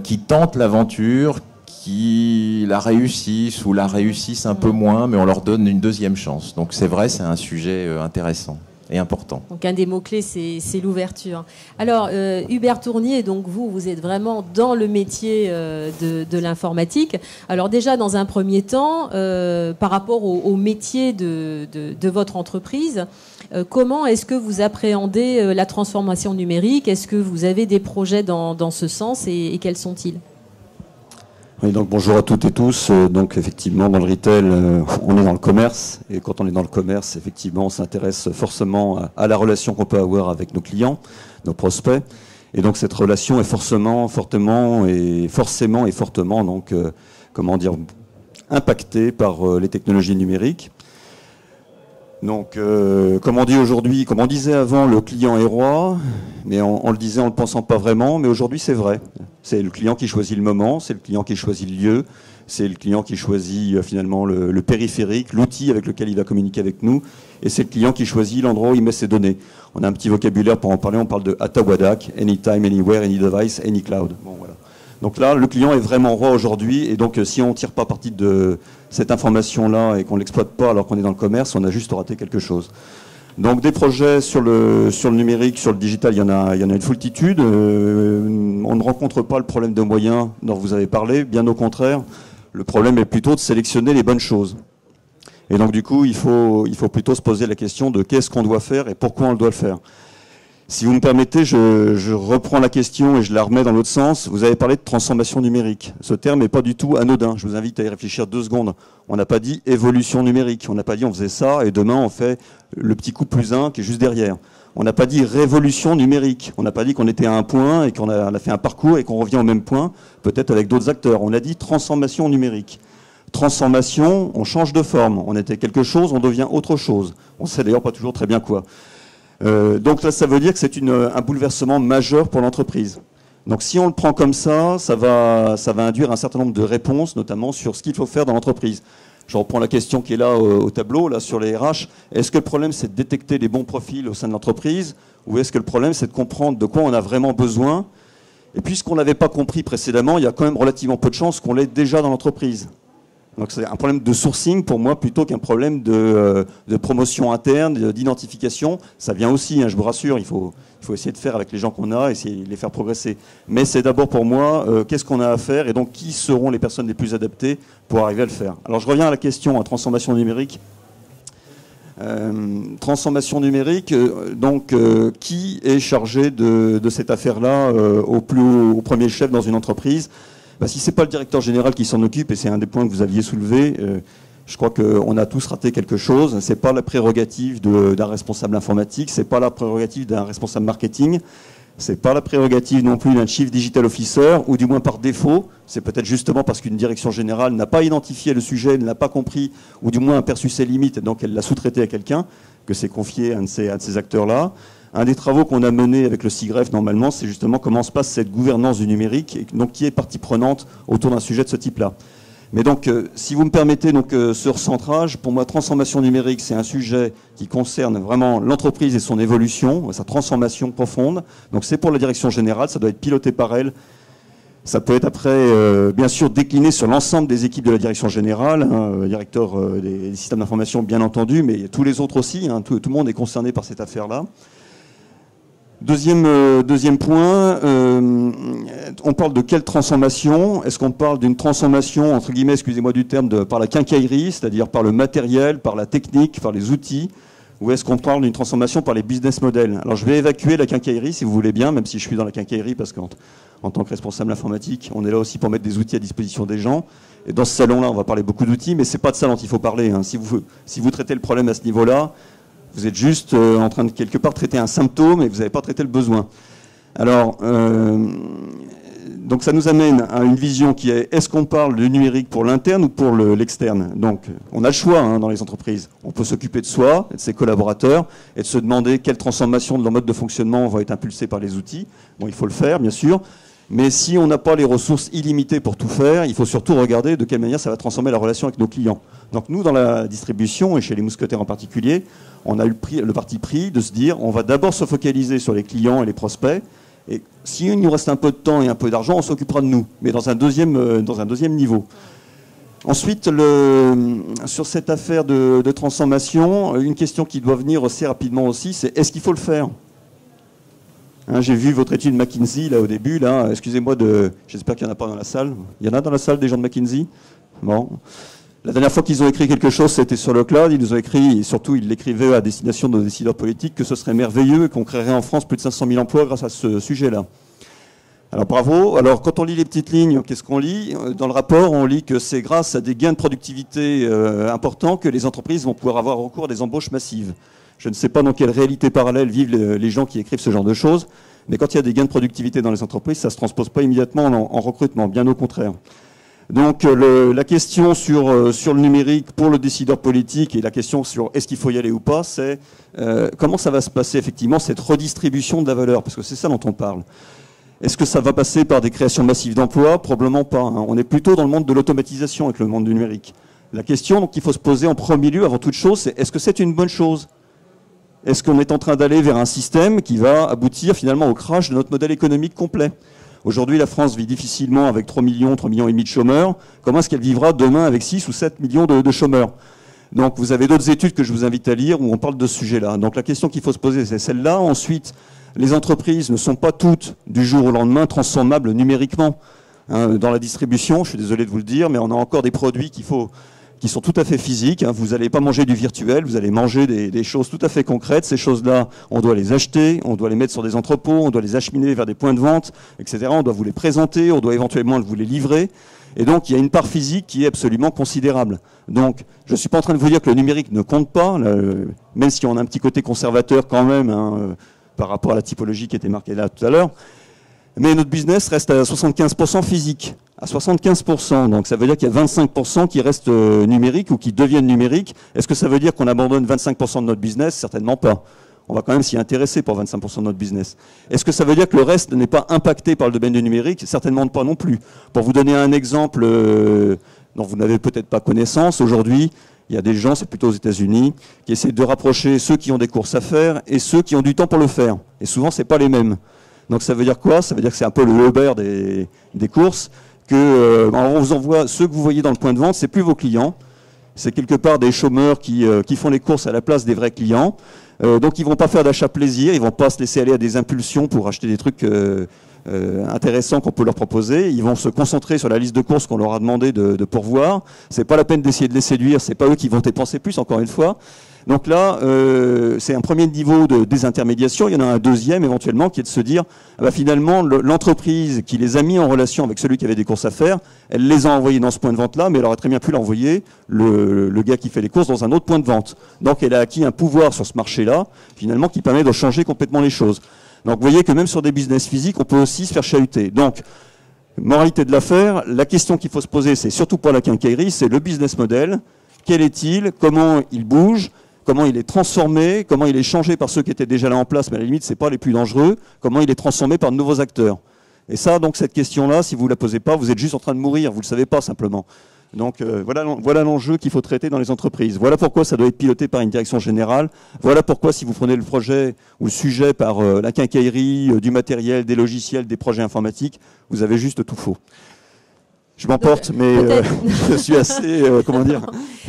qui tentent l'aventure, qui la réussissent ou la réussissent un peu moins, mais on leur donne une deuxième chance. Donc c'est vrai, c'est un sujet intéressant et important. Donc un des mots-clés, c'est l'ouverture. Alors, Hubert Tournier, donc vous êtes vraiment dans le métier de l'informatique. Alors déjà, dans un premier temps, par rapport au métier de votre entreprise, comment est-ce que vous appréhendez la transformation numérique? Est-ce que vous avez des projets dans ce sens, et quels sont-ils? Oui, donc bonjour à toutes et tous. Donc effectivement, dans le retail, on est dans le commerce, et quand on est dans le commerce, effectivement, on s'intéresse forcément à la relation qu'on peut avoir avec nos clients, nos prospects, et donc cette relation est fortement donc impactée par les technologies numériques. Donc, comme on dit aujourd'hui, comme on disait avant, le client est roi, mais on le disait en ne le pensant pas vraiment, mais aujourd'hui c'est vrai. C'est le client qui choisit le moment, c'est le client qui choisit le lieu, c'est le client qui choisit finalement le périphérique, l'outil avec lequel il va communiquer avec nous, et c'est le client qui choisit l'endroit où il met ses données. On a un petit vocabulaire pour en parler, on parle de ATAWADAC, Anytime, Anywhere, Any Device, Any Cloud. Bon, voilà. Donc là, le client est vraiment roi aujourd'hui, et donc si on ne tire pas parti de cette information-là et qu'on ne l'exploite pas alors qu'on est dans le commerce, on a juste raté quelque chose. Donc des projets sur le numérique, sur le digital, il y en a une foultitude. On ne rencontre pas le problème de moyens dont vous avez parlé, bien au contraire. Le problème est plutôt de sélectionner les bonnes choses. Et donc du coup, il faut plutôt se poser la question de qu'est-ce qu'on doit faire et pourquoi on doit le faire. Si vous me permettez, je reprends la question et je la remets dans l'autre sens. Vous avez parlé de transformation numérique. Ce terme n'est pas du tout anodin. Je vous invite à y réfléchir 2 secondes. On n'a pas dit évolution numérique. On n'a pas dit on faisait ça et demain on fait le petit coup +1 qui est juste derrière. On n'a pas dit révolution numérique. On n'a pas dit qu'on était à un point et qu'on a fait un parcours et qu'on revient au même point, peut-être avec d'autres acteurs. On a dit transformation numérique. Transformation, on change de forme. On était quelque chose, on devient autre chose. On sait d'ailleurs pas toujours très bien quoi. Donc là, ça veut dire que c'est un bouleversement majeur pour l'entreprise. Donc si on le prend comme ça va induire un certain nombre de réponses, notamment sur ce qu'il faut faire dans l'entreprise. Je reprends la question qui est là au tableau, là sur les RH. Est-ce que le problème, c'est de détecter les bons profils au sein de l'entreprise, ou est-ce que le problème, c'est de comprendre de quoi on a vraiment besoin? Et puisqu'on n'avait pas compris précédemment, il y a quand même relativement peu de chances qu'on l'ait déjà dans l'entreprise. Donc c'est un problème de sourcing pour moi plutôt qu'un problème de promotion interne, d'identification. Ça vient aussi, hein, je vous rassure, il faut essayer de faire avec les gens qu'on a, essayer de les faire progresser. Mais c'est d'abord pour moi, qu'est-ce qu'on a à faire et donc qui seront les personnes les plus adaptées pour arriver à le faire. Alors je reviens à la question à transformation numérique. Transformation numérique, qui est chargé de cette affaire-là au premier chef dans une entreprise? Si ce n'est pas le directeur général qui s'en occupe, et c'est un des points que vous aviez soulevé, je crois qu'on a tous raté quelque chose. Ce n'est pas la prérogative d'un responsable informatique, ce n'est pas la prérogative d'un responsable marketing, ce n'est pas la prérogative non plus d'un chief digital officer, ou du moins par défaut. C'est peut-être justement parce qu'une direction générale n'a pas identifié le sujet, ne l'a pas compris, ou du moins aperçu ses limites, donc elle l'a sous-traité à quelqu'un, que c'est confié à un de ces acteurs-là. Un des travaux qu'on a mené avec le SIGREF, normalement, c'est justement comment se passe cette gouvernance du numérique, et donc qui est partie prenante autour d'un sujet de ce type-là. Mais donc, si vous me permettez donc, ce recentrage, pour moi, transformation numérique, c'est un sujet qui concerne vraiment l'entreprise et son évolution, sa transformation profonde. Donc, c'est pour la direction générale, ça doit être piloté par elle. Ça peut être après, bien sûr, décliné sur l'ensemble des équipes de la direction générale, hein, directeur des systèmes d'information, bien entendu, mais tous les autres aussi. Hein, tout le monde est concerné par cette affaire-là. Deuxième point, on parle de quelle transformation? Est-ce qu'on parle d'une transformation, entre guillemets, excusez-moi du terme, par la quincaillerie, c'est-à-dire par le matériel, par la technique, par les outils, ou est-ce qu'on parle d'une transformation par les business models? Alors je vais évacuer la quincaillerie, si vous voulez bien, même si je suis dans la quincaillerie, parce qu'en tant que responsable informatique, on est là aussi pour mettre des outils à disposition des gens. Et dans ce salon-là, on va parler beaucoup d'outils, mais c'est pas de ça dont il faut parler. Hein. Si vous traitez le problème à ce niveau-là, vous êtes juste en train de quelque part traiter un symptôme et vous n'avez pas traité le besoin. Alors, donc ça nous amène à une vision qui est qu'on parle du numérique pour l'interne ou pour l'externe? Donc, on a le choix hein, dans les entreprises. On peut s'occuper de soi, et de ses collaborateurs, et de se demander quelle transformation de leur mode de fonctionnement va être impulsée par les outils. Bon, il faut le faire, bien sûr. Mais si on n'a pas les ressources illimitées pour tout faire, il faut surtout regarder de quelle manière ça va transformer la relation avec nos clients. Donc nous, dans la distribution, et chez les mousquetaires en particulier, on a eu le parti pris de se dire on va d'abord se focaliser sur les clients et les prospects, et s'il nous reste un peu de temps et un peu d'argent, on s'occupera de nous, mais dans un deuxième niveau. Ensuite, sur cette affaire de transformation, une question qui doit venir assez rapidement aussi, c'est est-ce qu'il faut le faire? Hein, j'ai vu votre étude McKinsey là au début. Là, excusez-moi j'espère qu'il n'y en a pas dans la salle. Il y en a dans la salle des gens de McKinsey? Bon. La dernière fois qu'ils ont écrit quelque chose, c'était sur le cloud. Ils nous ont écrit, et surtout ils l'écrivaient à destination de nos décideurs politiques, que ce serait merveilleux et qu'on créerait en France plus de 500 000 emplois grâce à ce sujet-là. Alors bravo. Alors quand on lit les petites lignes, qu'est-ce qu'on lit? Dans le rapport, on lit que c'est grâce à des gains de productivité importants que les entreprises vont pouvoir avoir recours à des embauches massives. Je ne sais pas dans quelle réalité parallèle vivent les gens qui écrivent ce genre de choses, mais quand il y a des gains de productivité dans les entreprises, ça ne se transpose pas immédiatement en recrutement, bien au contraire. Donc la question sur le numérique pour le décideur politique et la question sur est-ce qu'il faut y aller ou pas, c'est comment ça va se passer effectivement cette redistribution de la valeur, parce que c'est ça dont on parle. Est-ce que ça va passer par des créations massives d'emplois? Probablement pas. Hein. On est plutôt dans le monde de l'automatisation avec le monde du numérique. La question donc, qu'il faut se poser en premier lieu, avant toute chose, c'est est-ce que c'est une bonne chose? Est-ce qu'on est en train d'aller vers un système qui va aboutir finalement au crash de notre modèle économique complet? Aujourd'hui, la France vit difficilement avec 3 millions et demi de chômeurs. Comment est-ce qu'elle vivra demain avec 6 ou 7 millions de chômeurs? Donc vous avez d'autres études que je vous invite à lire où on parle de ce sujet-là. Donc la question qu'il faut se poser, c'est celle-là. Ensuite, les entreprises ne sont pas toutes, du jour au lendemain, transformables numériquement. Hein, dans la distribution, je suis désolé de vous le dire, mais on a encore des produits qui sont tout à fait physiques. Hein. Vous n'allez pas manger du virtuel, vous allez manger des choses tout à fait concrètes. Ces choses-là, on doit les acheter, on doit les mettre sur des entrepôts, on doit les acheminer vers des points de vente, etc. On doit vous les présenter, on doit éventuellement vous les livrer. Et donc, il y a une part physique qui est absolument considérable. Donc, je ne suis pas en train de vous dire que le numérique ne compte pas, même si on a un petit côté conservateur quand même, hein, par rapport à la typologie qui était marquée là tout à l'heure. Mais notre business reste à 75% physique. À 75%. Donc ça veut dire qu'il y a 25% qui restent numériques ou qui deviennent numériques. Est-ce que ça veut dire qu'on abandonne 25% de notre business? Certainement pas. On va quand même s'y intéresser pour 25% de notre business. Est-ce que ça veut dire que le reste n'est pas impacté par le domaine du numérique? Certainement pas non plus. Pour vous donner un exemple dont vous n'avez peut-être pas connaissance, aujourd'hui, il y a des gens, c'est plutôt aux États-Unis, qui essaient de rapprocher ceux qui ont des courses à faire et ceux qui ont du temps pour le faire. Et souvent, c'est pas les mêmes. Donc ça veut dire quoi? Ça veut dire que c'est un peu le Uber des courses. On vous envoie ceux que vous voyez dans le point de vente, c'est plus vos clients, c'est quelque part des chômeurs qui font les courses à la place des vrais clients. Donc ils vont pas faire d'achat plaisir, ils vont pas se laisser aller à des impulsions pour acheter des trucs intéressants qu'on peut leur proposer. Ils vont se concentrer sur la liste de courses qu'on leur a demandé de pourvoir. C'est pas la peine d'essayer de les séduire, c'est pas eux qui vont dépenser plus, encore une fois. Donc là, c'est un premier niveau de désintermédiation. Il y en a un deuxième éventuellement qui est de se dire, finalement, l'entreprise qui les a mis en relation avec celui qui avait des courses à faire, elle les a envoyés dans ce point de vente-là, mais elle aurait très bien pu l'envoyer, le gars qui fait les courses, dans un autre point de vente. Donc elle a acquis un pouvoir sur ce marché-là, finalement, qui permet de changer complètement les choses. Donc vous voyez que même sur des business physiques, on peut aussi se faire chahuter. Donc, moralité de l'affaire, la question qu'il faut se poser, c'est surtout pas la quincaillerie, c'est le business model. Quel est-il? Comment il bouge? Comment il est transformé, comment il est changé par ceux qui étaient déjà là en place, mais à la limite, c'est pas les plus dangereux, comment il est transformé par de nouveaux acteurs. Et ça, donc, cette question-là, si vous la posez pas, vous êtes juste en train de mourir, vous le savez pas simplement. Donc voilà l'enjeu qu'il faut traiter dans les entreprises. Voilà pourquoi ça doit être piloté par une direction générale. Voilà pourquoi si vous prenez le projet ou le sujet par la quincaillerie, du matériel, des logiciels, des projets informatiques, vous avez juste tout faux. Je m'emporte, mais je suis assez, comment dire,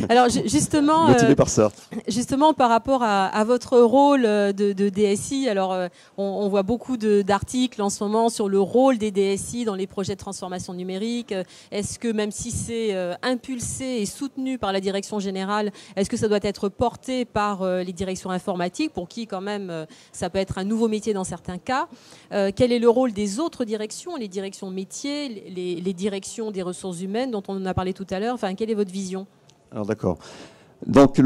alors, justement, motivé par ça. Justement, par rapport à votre rôle de DSI, alors on voit beaucoup d'articles en ce moment sur le rôle des DSI dans les projets de transformation numérique. Est-ce que même si c'est impulsé et soutenu par la direction générale, est-ce que ça doit être porté par les directions informatiques, pour qui quand même ça peut être un nouveau métier dans certains cas? Quel est le rôle des autres directions, les directions métiers, les directions des ressources humaines dont on a parlé tout à l'heure? Enfin, quelle est votre vision? Alors d'accord. Donc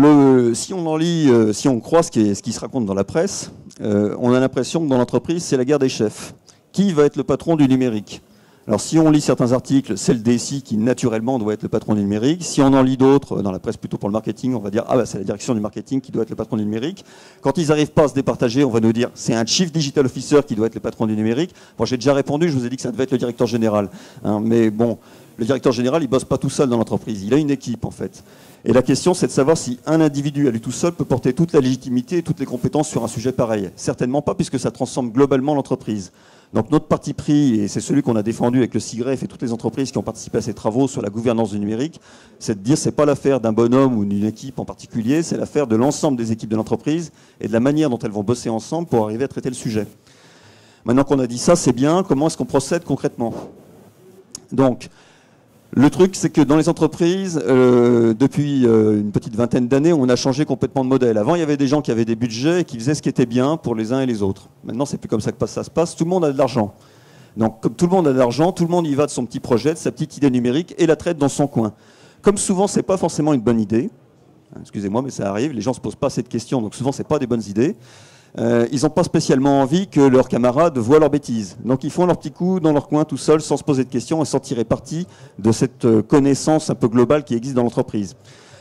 si on en lit, si on croit ce qui se raconte dans la presse, on a l'impression que dans l'entreprise, c'est la guerre des chefs. Qui va être le patron du numérique? Alors si on lit certains articles, c'est le DSI qui naturellement doit être le patron du numérique. Si on en lit d'autres, dans la presse plutôt pour le marketing, on va dire c'est la direction du marketing qui doit être le patron du numérique. Quand ils n'arrivent pas à se départager, on va nous dire c'est un Chief Digital Officer qui doit être le patron du numérique. Bon, j'ai déjà répondu, je vous ai dit que ça devait être le directeur général. Mais bon, le directeur général, il bosse pas tout seul dans l'entreprise, il a une équipe en fait. Et la question, c'est de savoir si un individu à lui tout seul peut porter toute la légitimité et toutes les compétences sur un sujet pareil. Certainement pas, puisque ça transforme globalement l'entreprise. Donc notre parti pris, et c'est celui qu'on a défendu avec le SIGREF et toutes les entreprises qui ont participé à ces travaux sur la gouvernance du numérique, c'est de dire c'est pas l'affaire d'un bonhomme ou d'une équipe en particulier, c'est l'affaire de l'ensemble des équipes de l'entreprise et de la manière dont elles vont bosser ensemble pour arriver à traiter le sujet. Maintenant qu'on a dit ça, c'est bien, comment est-ce qu'on procède concrètement? Donc, le truc, c'est que dans les entreprises, depuis une petite vingtaine d'années, on a changé complètement de modèle. Avant, il y avait des gens qui avaient des budgets et qui faisaient ce qui était bien pour les uns et les autres. Maintenant, c'est plus comme ça que ça se passe. Tout le monde a de l'argent. Donc, comme tout le monde a de l'argent, tout le monde y va de son petit projet, de sa petite idée numérique et la traite dans son coin. Comme souvent, c'est pas forcément une bonne idée. Excusez-moi, mais ça arrive. Les gens se posent pas assez de questions, donc souvent, c'est pas des bonnes idées. Ils n'ont pas spécialement envie que leurs camarades voient leurs bêtises. Donc ils font leur petit coup dans leur coin tout seuls sans se poser de questions et sans tirer parti de cette connaissance un peu globale qui existe dans l'entreprise.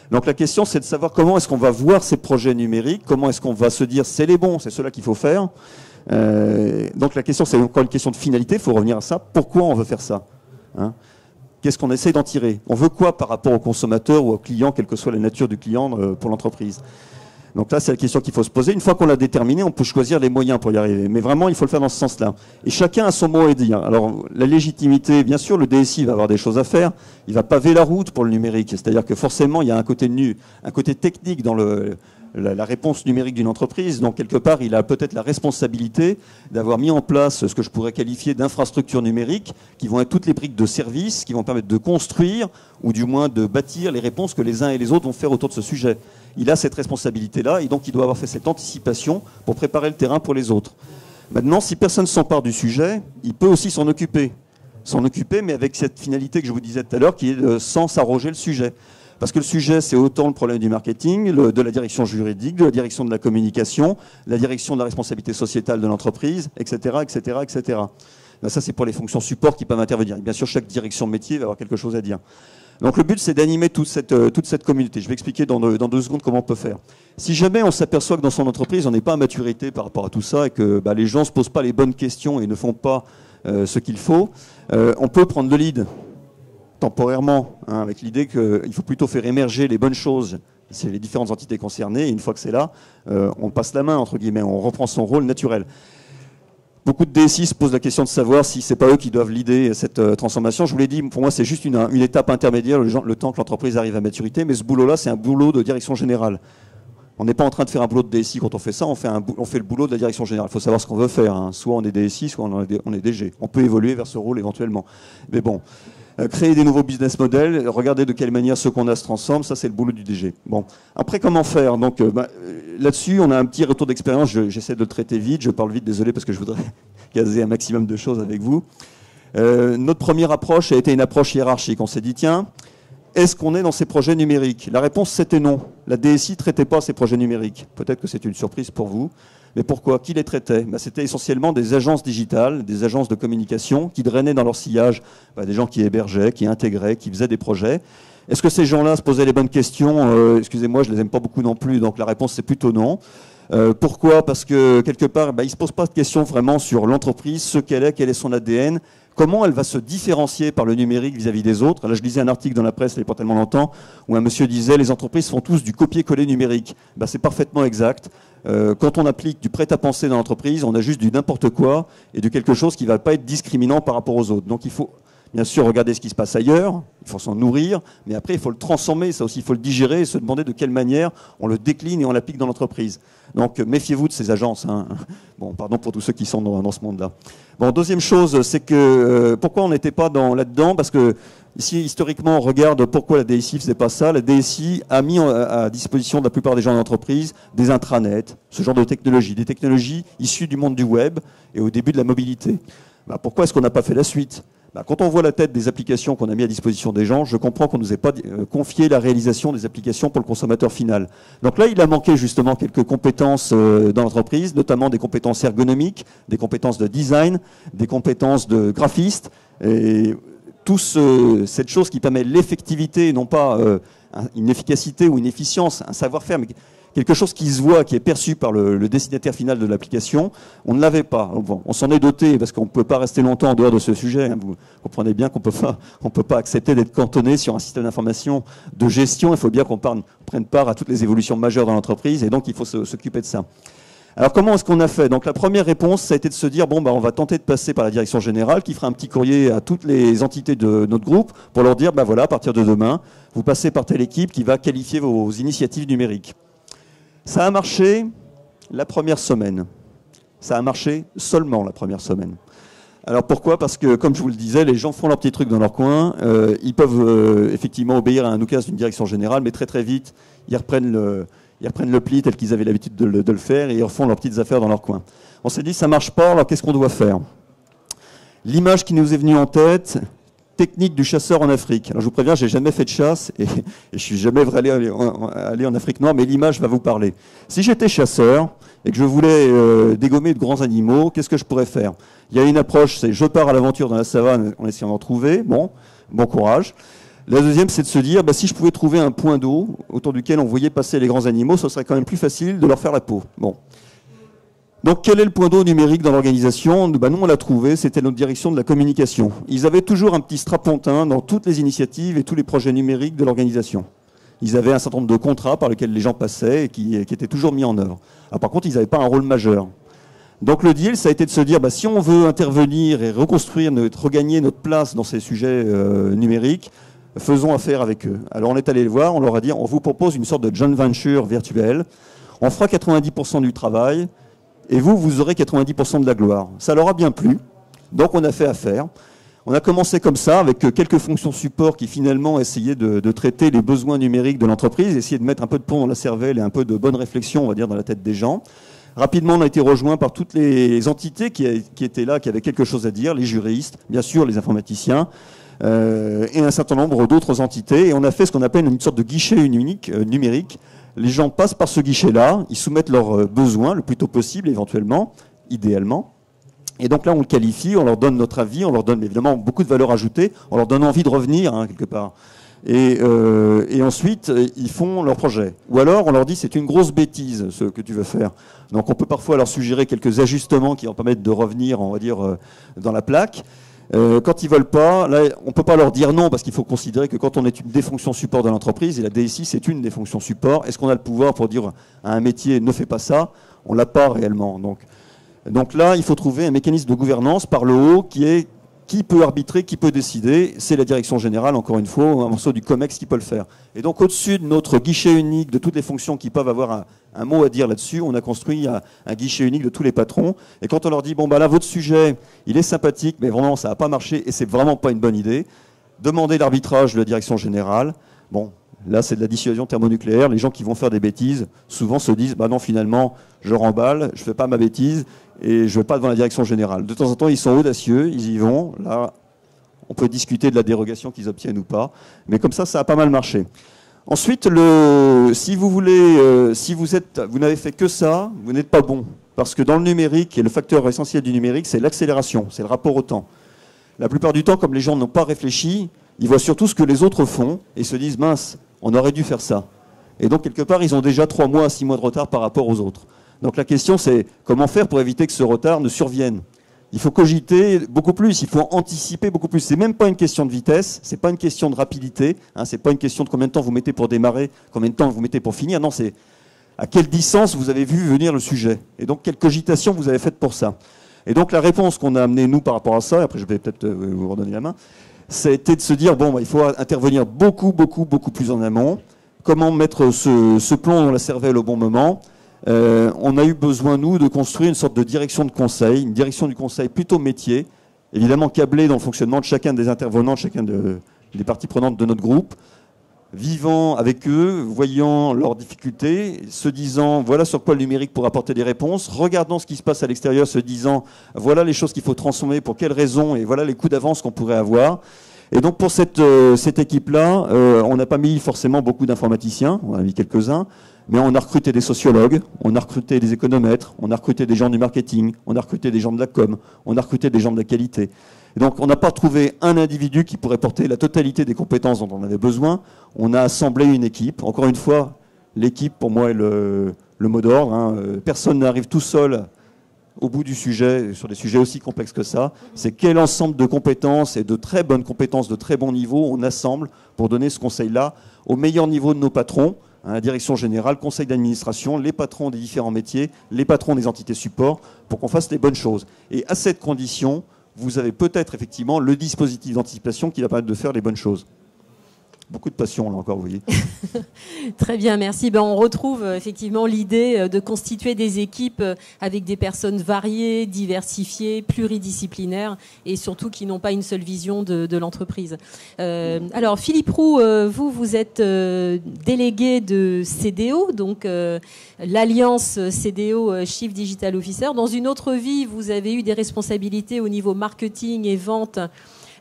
Donc la question, c'est de savoir comment est-ce qu'on va voir ces projets numériques, comment est-ce qu'on va se dire c'est les bons, c'est ceux-là qu'il faut faire. Donc la question, c'est encore une question de finalité, il faut revenir à ça. Pourquoi on veut faire ça, hein? Qu'est-ce qu'on essaie d'en tirer? On veut quoi par rapport au consommateur ou au client, quelle que soit la nature du client pour l'entreprise? Donc là, c'est la question qu'il faut se poser. Une fois qu'on l'a déterminé, on peut choisir les moyens pour y arriver. Mais vraiment, il faut le faire dans ce sens-là. Et chacun a son mot à dire. Alors, la légitimité, bien sûr, le DSI va avoir des choses à faire. Il va paver la route pour le numérique. C'est-à-dire que forcément, il y a un côté technique dans la réponse numérique d'une entreprise. Donc, quelque part, il a peut-être la responsabilité d'avoir mis en place ce que je pourrais qualifier d'infrastructures numériques, qui vont être toutes les briques de services, qui vont permettre de construire, ou du moins de bâtir les réponses que les uns et les autres vont faire autour de ce sujet. Il a cette responsabilité-là, et donc il doit avoir fait cette anticipation pour préparer le terrain pour les autres. Maintenant, si personne ne s'empare du sujet, il peut aussi s'en occuper, mais avec cette finalité que je vous disais tout à l'heure, qui est sans s'arroger le sujet. Parce que le sujet, c'est autant le problème du marketing, de la direction juridique, de la direction de la communication, la direction de la responsabilité sociétale de l'entreprise, etc., etc., etc. Ben, ça, c'est pour les fonctions support qui peuvent intervenir. Et bien sûr, chaque direction de métier va avoir quelque chose à dire. Donc le but, c'est d'animer toute cette communauté. Je vais expliquer dans 2 secondes comment on peut faire. Si jamais on s'aperçoit que dans son entreprise, on n'est pas à maturité par rapport à tout ça et que les gens ne se posent pas les bonnes questions et ne font pas ce qu'il faut, on peut prendre le lead temporairement, hein, avec l'idée qu'il faut plutôt faire émerger les bonnes choses. C'est les différentes entités concernées. Et une fois que c'est là, on passe la main, entre guillemets, on reprend son rôle naturel. Beaucoup de DSI se posent la question de savoir si c'est pas eux qui doivent leader cette transformation. Je vous l'ai dit, pour moi, c'est juste une étape intermédiaire, le temps que l'entreprise arrive à maturité. Mais ce boulot-là, c'est un boulot de direction générale. On n'est pas en train de faire un boulot de DSI quand on fait ça, on fait le boulot de la direction générale. Il faut savoir ce qu'on veut faire, hein. Soit on est DSI, soit on est DG. On peut évoluer vers ce rôle éventuellement. Mais bon, créer des nouveaux business models, regarder de quelle manière ceux qu'on a se transforment, ça c'est le boulot du DG. Bon, après comment faire? Donc là-dessus, on a un petit retour d'expérience. J'essaie de le traiter vite, je parle vite, désolé parce que je voudrais caser un maximum de choses avec vous. Notre première approche a été une approche hiérarchique. On s'est dit, tiens, est-ce qu'on est dans ces projets numériques? La réponse, c'était non. La DSI ne traitait pas ces projets numériques. Peut-être que c'est une surprise pour vous. Mais pourquoi? Qui les traitait? C'était essentiellement des agences digitales, des agences de communication qui drainaient dans leur sillage des gens qui hébergeaient, qui intégraient, qui faisaient des projets. Est-ce que ces gens-là se posaient les bonnes questions? Excusez-moi, je ne les aime pas beaucoup non plus, donc la réponse c'est plutôt non. Pourquoi? Parce que quelque part, il ne se pose pas de questions vraiment sur l'entreprise, ce qu'elle est, quel est son ADN, comment elle va se différencier par le numérique vis-à-vis des autres. Là, je lisais un article dans la presse il n'y a pas tellement longtemps où un monsieur disait les entreprises font tous du copier-coller numérique. C'est parfaitement exact. Quand on applique du prêt-à-penser dans l'entreprise, on a juste du n'importe quoi et de quelque chose qui ne va pas être discriminant par rapport aux autres. Donc il faut bien sûr regarder ce qui se passe ailleurs, il faut s'en nourrir, mais après il faut le transformer, ça aussi il faut le digérer et se demander de quelle manière on le décline et on l'applique dans l'entreprise. Donc méfiez-vous de ces agences. Bon, pardon pour tous ceux qui sont dans ce monde-là. Bon, deuxième chose, c'est que pourquoi on n'était pas là-dedans? Parce que ici, historiquement, on regarde pourquoi la DSI ne faisait pas ça. La DSI a mis à disposition de la plupart des gens de l'entreprise des intranets, ce genre de technologies, des technologies issues du monde du web et au début de la mobilité. Pourquoi est-ce qu'on n'a pas fait la suite? Quand on voit la tête des applications qu'on a mis à disposition des gens, je comprends qu'on ne nous ait pas confié la réalisation des applications pour le consommateur final. Donc là, il a manqué justement quelques compétences dans l'entreprise, notamment des compétences ergonomiques, des compétences de design, des compétences de graphiste, et cette chose qui permet l'effectivité, et non pas une efficacité ou une efficience, un savoir-faire, mais quelque chose qui se voit, qui est perçu par le destinataire final de l'application, on ne l'avait pas. Bon, on s'en est doté parce qu'on ne peut pas rester longtemps en dehors de ce sujet. Vous comprenez bien qu'on ne peut pas accepter d'être cantonné sur un système d'information de gestion. Il faut bien qu'on prenne part à toutes les évolutions majeures dans l'entreprise et donc il faut s'occuper de ça. Alors comment est-ce qu'on a fait? Donc la première réponse, ça a été de se dire, on va tenter de passer par la direction générale qui fera un petit courrier à toutes les entités de notre groupe pour leur dire, voilà, à partir de demain, vous passez par telle équipe qui va qualifier vos initiatives numériques. Ça a marché la première semaine. Ça a marché seulement la première semaine. Alors pourquoi? Parce que, comme je vous le disais, les gens font leur petit truc dans leur coin. Ils peuvent effectivement obéir à un oukase d'une direction générale, mais très très vite, ils reprennent le pli tel qu'ils avaient l'habitude de le faire et ils refont leurs petites affaires dans leur coin. On s'est dit, ça marche pas, alors qu'est-ce qu'on doit faire? L'image qui nous est venue en tête, technique du chasseur en Afrique. Alors je vous préviens, j'ai jamais fait de chasse et je suis jamais allé en Afrique noire, mais l'image va vous parler. Si j'étais chasseur et que je voulais dégommer de grands animaux, qu'est-ce que je pourrais faire? Il y a une approche, c'est je pars à l'aventure dans la savane en essayant d'en trouver. Bon courage. La deuxième, c'est de se dire, si je pouvais trouver un point d'eau autour duquel on voyait passer les grands animaux, ce serait quand même plus facile de leur faire la peau. Bon. Donc quel est le point d'eau numérique dans l'organisation? Nous, on l'a trouvé, c'était notre direction de la communication. Ils avaient toujours un petit strapontin dans toutes les initiatives et tous les projets numériques de l'organisation. Ils avaient un certain nombre de contrats par lesquels les gens passaient et qui étaient toujours mis en œuvre. Alors, par contre, ils n'avaient pas un rôle majeur. Donc le deal, ça a été de se dire, si on veut intervenir et regagner notre place dans ces sujets numériques, faisons affaire avec eux. Alors on est allé les voir, on leur a dit, on vous propose une sorte de joint venture virtuelle, on fera 90% du travail, et vous aurez 90% de la gloire. Ça leur a bien plu, donc on a fait affaire. On a commencé comme ça, avec quelques fonctions support qui finalement essayaient de traiter les besoins numériques de l'entreprise, essayer de mettre un peu de plomb dans la cervelle et un peu de bonne réflexion, on va dire, dans la tête des gens. Rapidement, on a été rejoint par toutes les entités qui étaient là, qui avaient quelque chose à dire, les juristes, bien sûr, les informaticiens, et un certain nombre d'autres entités. Et on a fait ce qu'on appelle une sorte de guichet unique numérique. Les gens passent par ce guichet-là, ils soumettent leurs besoins le plus tôt possible, éventuellement, idéalement. Et donc là, on le qualifie, on leur donne notre avis, on leur donne évidemment beaucoup de valeur ajoutée, on leur donne envie de revenir, quelque part. Et ensuite, ils font leur projet. Ou alors, on leur dit, c'est une grosse bêtise, ce que tu veux faire. Donc on peut parfois leur suggérer quelques ajustements qui vont permettre de revenir, on va dire, dans la plaque. Quand ils veulent pas, là, on peut pas leur dire non, parce qu'il faut considérer que quand on est une des fonctions support de l'entreprise, et la DSI, c'est une des fonctions support, est-ce qu'on a le pouvoir pour dire à un métier, ne fais pas ça? On l'a pas réellement. Donc là, il faut trouver un mécanisme de gouvernance par le haut qui peut arbitrer, qui peut décider. C'est la direction générale, encore une fois, un morceau du COMEX qui peut le faire. Et donc, au-dessus de notre guichet unique, de toutes les fonctions qui peuvent avoir un mot à dire là-dessus, on a construit un guichet unique de tous les patrons. Et quand on leur dit, là, votre sujet, il est sympathique, mais vraiment, ça n'a pas marché et c'est vraiment pas une bonne idée, demandez l'arbitrage de la direction générale. Bon, là, c'est de la dissuasion thermonucléaire. Les gens qui vont faire des bêtises, souvent se disent, non, finalement, je remballe, je fais pas ma bêtise, et je ne vais pas devant la direction générale. De temps en temps, ils sont audacieux, ils y vont. Là, on peut discuter de la dérogation qu'ils obtiennent ou pas. Mais comme ça a pas mal marché. Ensuite, si vous voulez, si vous n'avez fait que ça, vous n'êtes pas bon. Parce que dans le numérique, et le facteur essentiel du numérique, c'est l'accélération, c'est le rapport au temps. La plupart du temps, comme les gens n'ont pas réfléchi, ils voient surtout ce que les autres font et se disent, mince, on aurait dû faire ça. Et donc, quelque part, ils ont déjà 3 mois à 6 mois de retard par rapport aux autres. Donc la question, c'est comment faire pour éviter que ce retard ne survienne. Il faut cogiter beaucoup plus, il faut anticiper beaucoup plus. C'est même pas une question de vitesse, c'est pas une question de rapidité, hein, c'est pas une question de combien de temps vous mettez pour démarrer, combien de temps vous mettez pour finir. Non, c'est à quelle distance vous avez vu venir le sujet. Et donc, quelle cogitation vous avez faite pour ça. Et donc, la réponse qu'on a amenée, nous, par rapport à ça, après je vais peut-être vous redonner la main, c'était de se dire, bon, bah, il faut intervenir beaucoup plus en amont. Comment mettre ce plomb dans la cervelle au bon moment. On a eu besoin, nous, de construire une sorte de direction de conseil, une direction du conseil plutôt métier, évidemment câblée dans le fonctionnement de chacun des intervenants, de chacun des parties prenantes de notre groupe, vivant avec eux, voyant leurs difficultés, se disant voilà sur quoi le numérique pourrait apporter des réponses, regardant ce qui se passe à l'extérieur, se disant voilà les choses qu'il faut transformer, pour quelles raisons, et voilà les coups d'avance qu'on pourrait avoir. Et donc pour cette équipe-là, on n'a pas mis forcément beaucoup d'informaticiens, on en a mis quelques-uns, mais on a recruté des sociologues, on a recruté des économètres, on a recruté des gens du marketing, on a recruté des gens de la com, on a recruté des gens de la qualité. Et donc on n'a pas trouvé un individu qui pourrait porter la totalité des compétences dont on avait besoin. On a assemblé une équipe. Encore une fois, l'équipe pour moi est le mot d'ordre. Hein. Personne n'arrive tout seul au bout du sujet, sur des sujets aussi complexes que ça. C'est quel ensemble de compétences et de très bonnes compétences, de très bon niveau, on assemble pour donner ce conseil-là au meilleur niveau de nos patrons. La direction générale, conseil d'administration, les patrons des différents métiers, les patrons des entités support, pour qu'on fasse les bonnes choses. Et à cette condition, vous avez peut-être effectivement le dispositif d'anticipation qui va permettre de faire les bonnes choses. Beaucoup de passion, là encore, vous voyez. Très bien, merci. On retrouve effectivement l'idée de constituer des équipes avec des personnes variées, diversifiées, pluridisciplinaires et surtout qui n'ont pas une seule vision de l'entreprise. Alors, Philippe Roux, vous êtes délégué de CDO, donc l'Alliance CDO Chief Digital Officer. Dans une autre vie, vous avez eu des responsabilités au niveau marketing et vente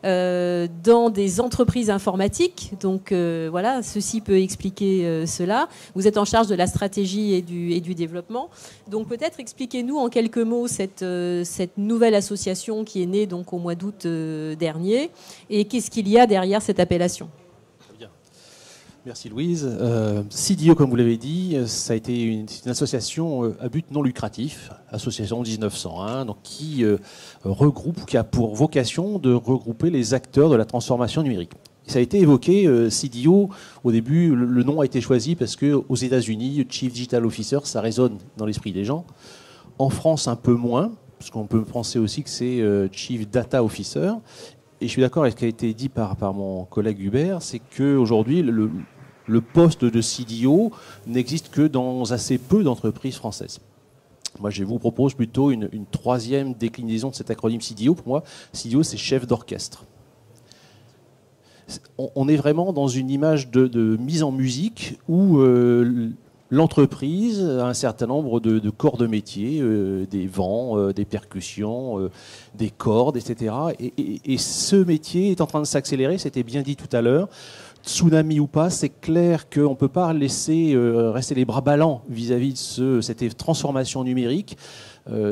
dans des entreprises informatiques. Donc voilà, ceci peut expliquer cela. Vous êtes en charge de la stratégie et du développement. Donc peut-être expliquez-nous en quelques mots cette nouvelle association qui est née donc au mois d'août dernier et qu'est-ce qu'il y a derrière cette appellation. Merci Louise. CDO, comme vous l'avez dit, ça a été une association à but non lucratif, association 1901, donc qui regroupe, qui a pour vocation de regrouper les acteurs de la transformation numérique. Ça a été évoqué, CDO, au début, le nom a été choisi parce qu'aux États-Unis, Chief Digital Officer, ça résonne dans l'esprit des gens. En France, un peu moins, parce qu'on peut penser aussi que c'est Chief Data Officer. Et je suis d'accord avec ce qui a été dit par mon collègue Hubert, c'est qu'aujourd'hui, le poste de CDO n'existe que dans assez peu d'entreprises françaises. Moi, je vous propose plutôt une troisième déclinaison de cet acronyme CDO. Pour moi, CDO, c'est chef d'orchestre. On est vraiment dans une image de mise en musique où l'entreprise a un certain nombre de corps de métier, des vents, des percussions, des cordes, etc. Et ce métier est en train de s'accélérer, c'était bien dit tout à l'heure. Tsunami ou pas, c'est clair qu'on ne peut pas laisser rester les bras ballants vis-à-vis de cette transformation numérique.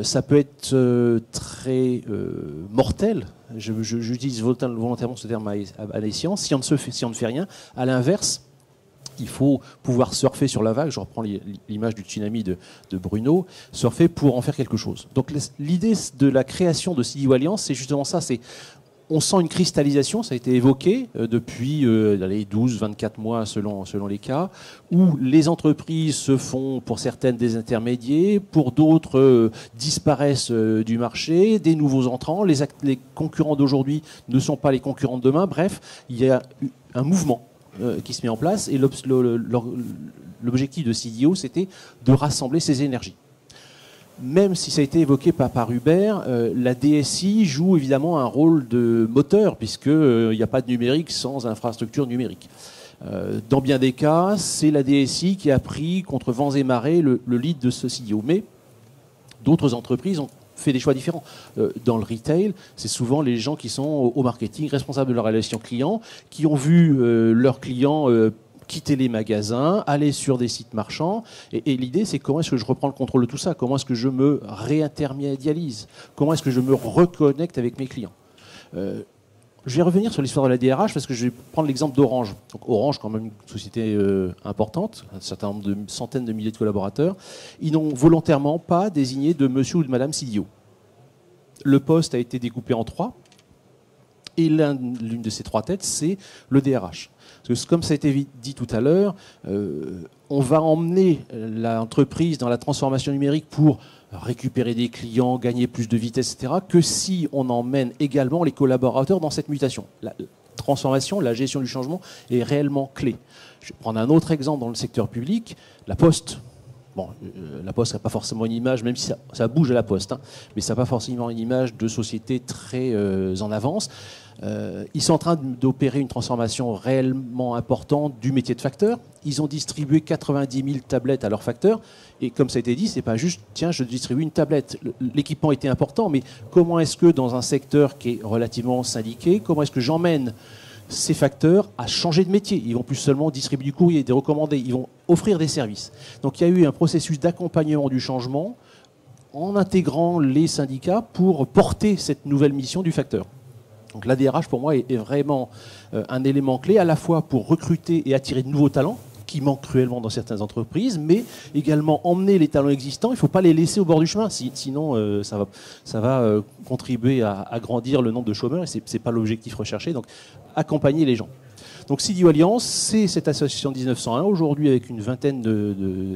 Ça peut être très mortel. J'utilise volontairement ce terme à l'escient. Si on ne fait rien, à l'inverse, il faut pouvoir surfer sur la vague. Je reprends l'image du tsunami de Bruno. Surfer pour en faire quelque chose. Donc l'idée de la création de CDO Alliance, c'est justement ça. On sent une cristallisation, ça a été évoqué depuis les 12-24 mois selon les cas, où les entreprises se font, pour certaines, des intermédiaires, pour d'autres disparaissent du marché, des nouveaux entrants, les concurrents d'aujourd'hui ne sont pas les concurrents de demain. Bref, il y a un mouvement qui se met en place et l'objectif de CDO, c'était de rassembler ces énergies. Même si ça a été évoqué par Hubert, la DSI joue évidemment un rôle de moteur, puisqu'il n'y a pas de numérique sans infrastructure numérique. Dans bien des cas, c'est la DSI qui a pris contre vents et marées le lead de ce CDO. Mais d'autres entreprises ont fait des choix différents. Dans le retail, c'est souvent les gens qui sont au marketing, responsables de la relation client, qui ont vu leurs clients quitter les magasins, aller sur des sites marchands. Et l'idée, c'est comment est-ce que je reprends le contrôle de tout ça? Comment est-ce que je me réintermédialise? Comment est-ce que je me reconnecte avec mes clients? je vais revenir sur l'histoire de la DRH parce que je vais prendre l'exemple d'Orange. Donc Orange, quand même une société importante, un certain nombre de centaines de milliers de collaborateurs. Ils n'ont volontairement pas désigné de monsieur ou de madame CDO. Le poste a été découpé en 3. Et l'une de ces 3 têtes, c'est le DRH. Parce que comme ça a été dit tout à l'heure, on va emmener l'entreprise dans la transformation numérique pour récupérer des clients, gagner plus de vitesse, etc., que si on emmène également les collaborateurs dans cette mutation. La transformation, la gestion du changement est réellement clé. Je vais prendre un autre exemple dans le secteur public, la Poste. Bon, la Poste n'a pas forcément une image, même si ça bouge à la Poste, hein, mais ça n'a pas forcément une image de société très en avance. Ils sont en train d'opérer une transformation réellement importante du métier de facteur. Ils ont distribué 90 000 tablettes à leurs facteurs. Et comme ça a été dit, c'est pas juste, tiens, je distribue une tablette. L'équipement était important, mais comment est-ce que dans un secteur qui est relativement syndiqué, comment est-ce que j'emmène ces facteurs à changer de métier? Ils vont plus seulement distribuer du courrier, des recommandés, ils vont offrir des services. Donc il y a eu un processus d'accompagnement du changement en intégrant les syndicats pour porter cette nouvelle mission du facteur. Donc la DRH, pour moi, est vraiment un élément clé, à la fois pour recruter et attirer de nouveaux talents, qui manquent cruellement dans certaines entreprises, mais également emmener les talents existants. Il ne faut pas les laisser au bord du chemin, sinon ça va contribuer à agrandir le nombre de chômeurs, et ce n'est pas l'objectif recherché. Donc accompagner les gens. Donc CDO Alliance, c'est cette association de 1901, aujourd'hui avec une vingtaine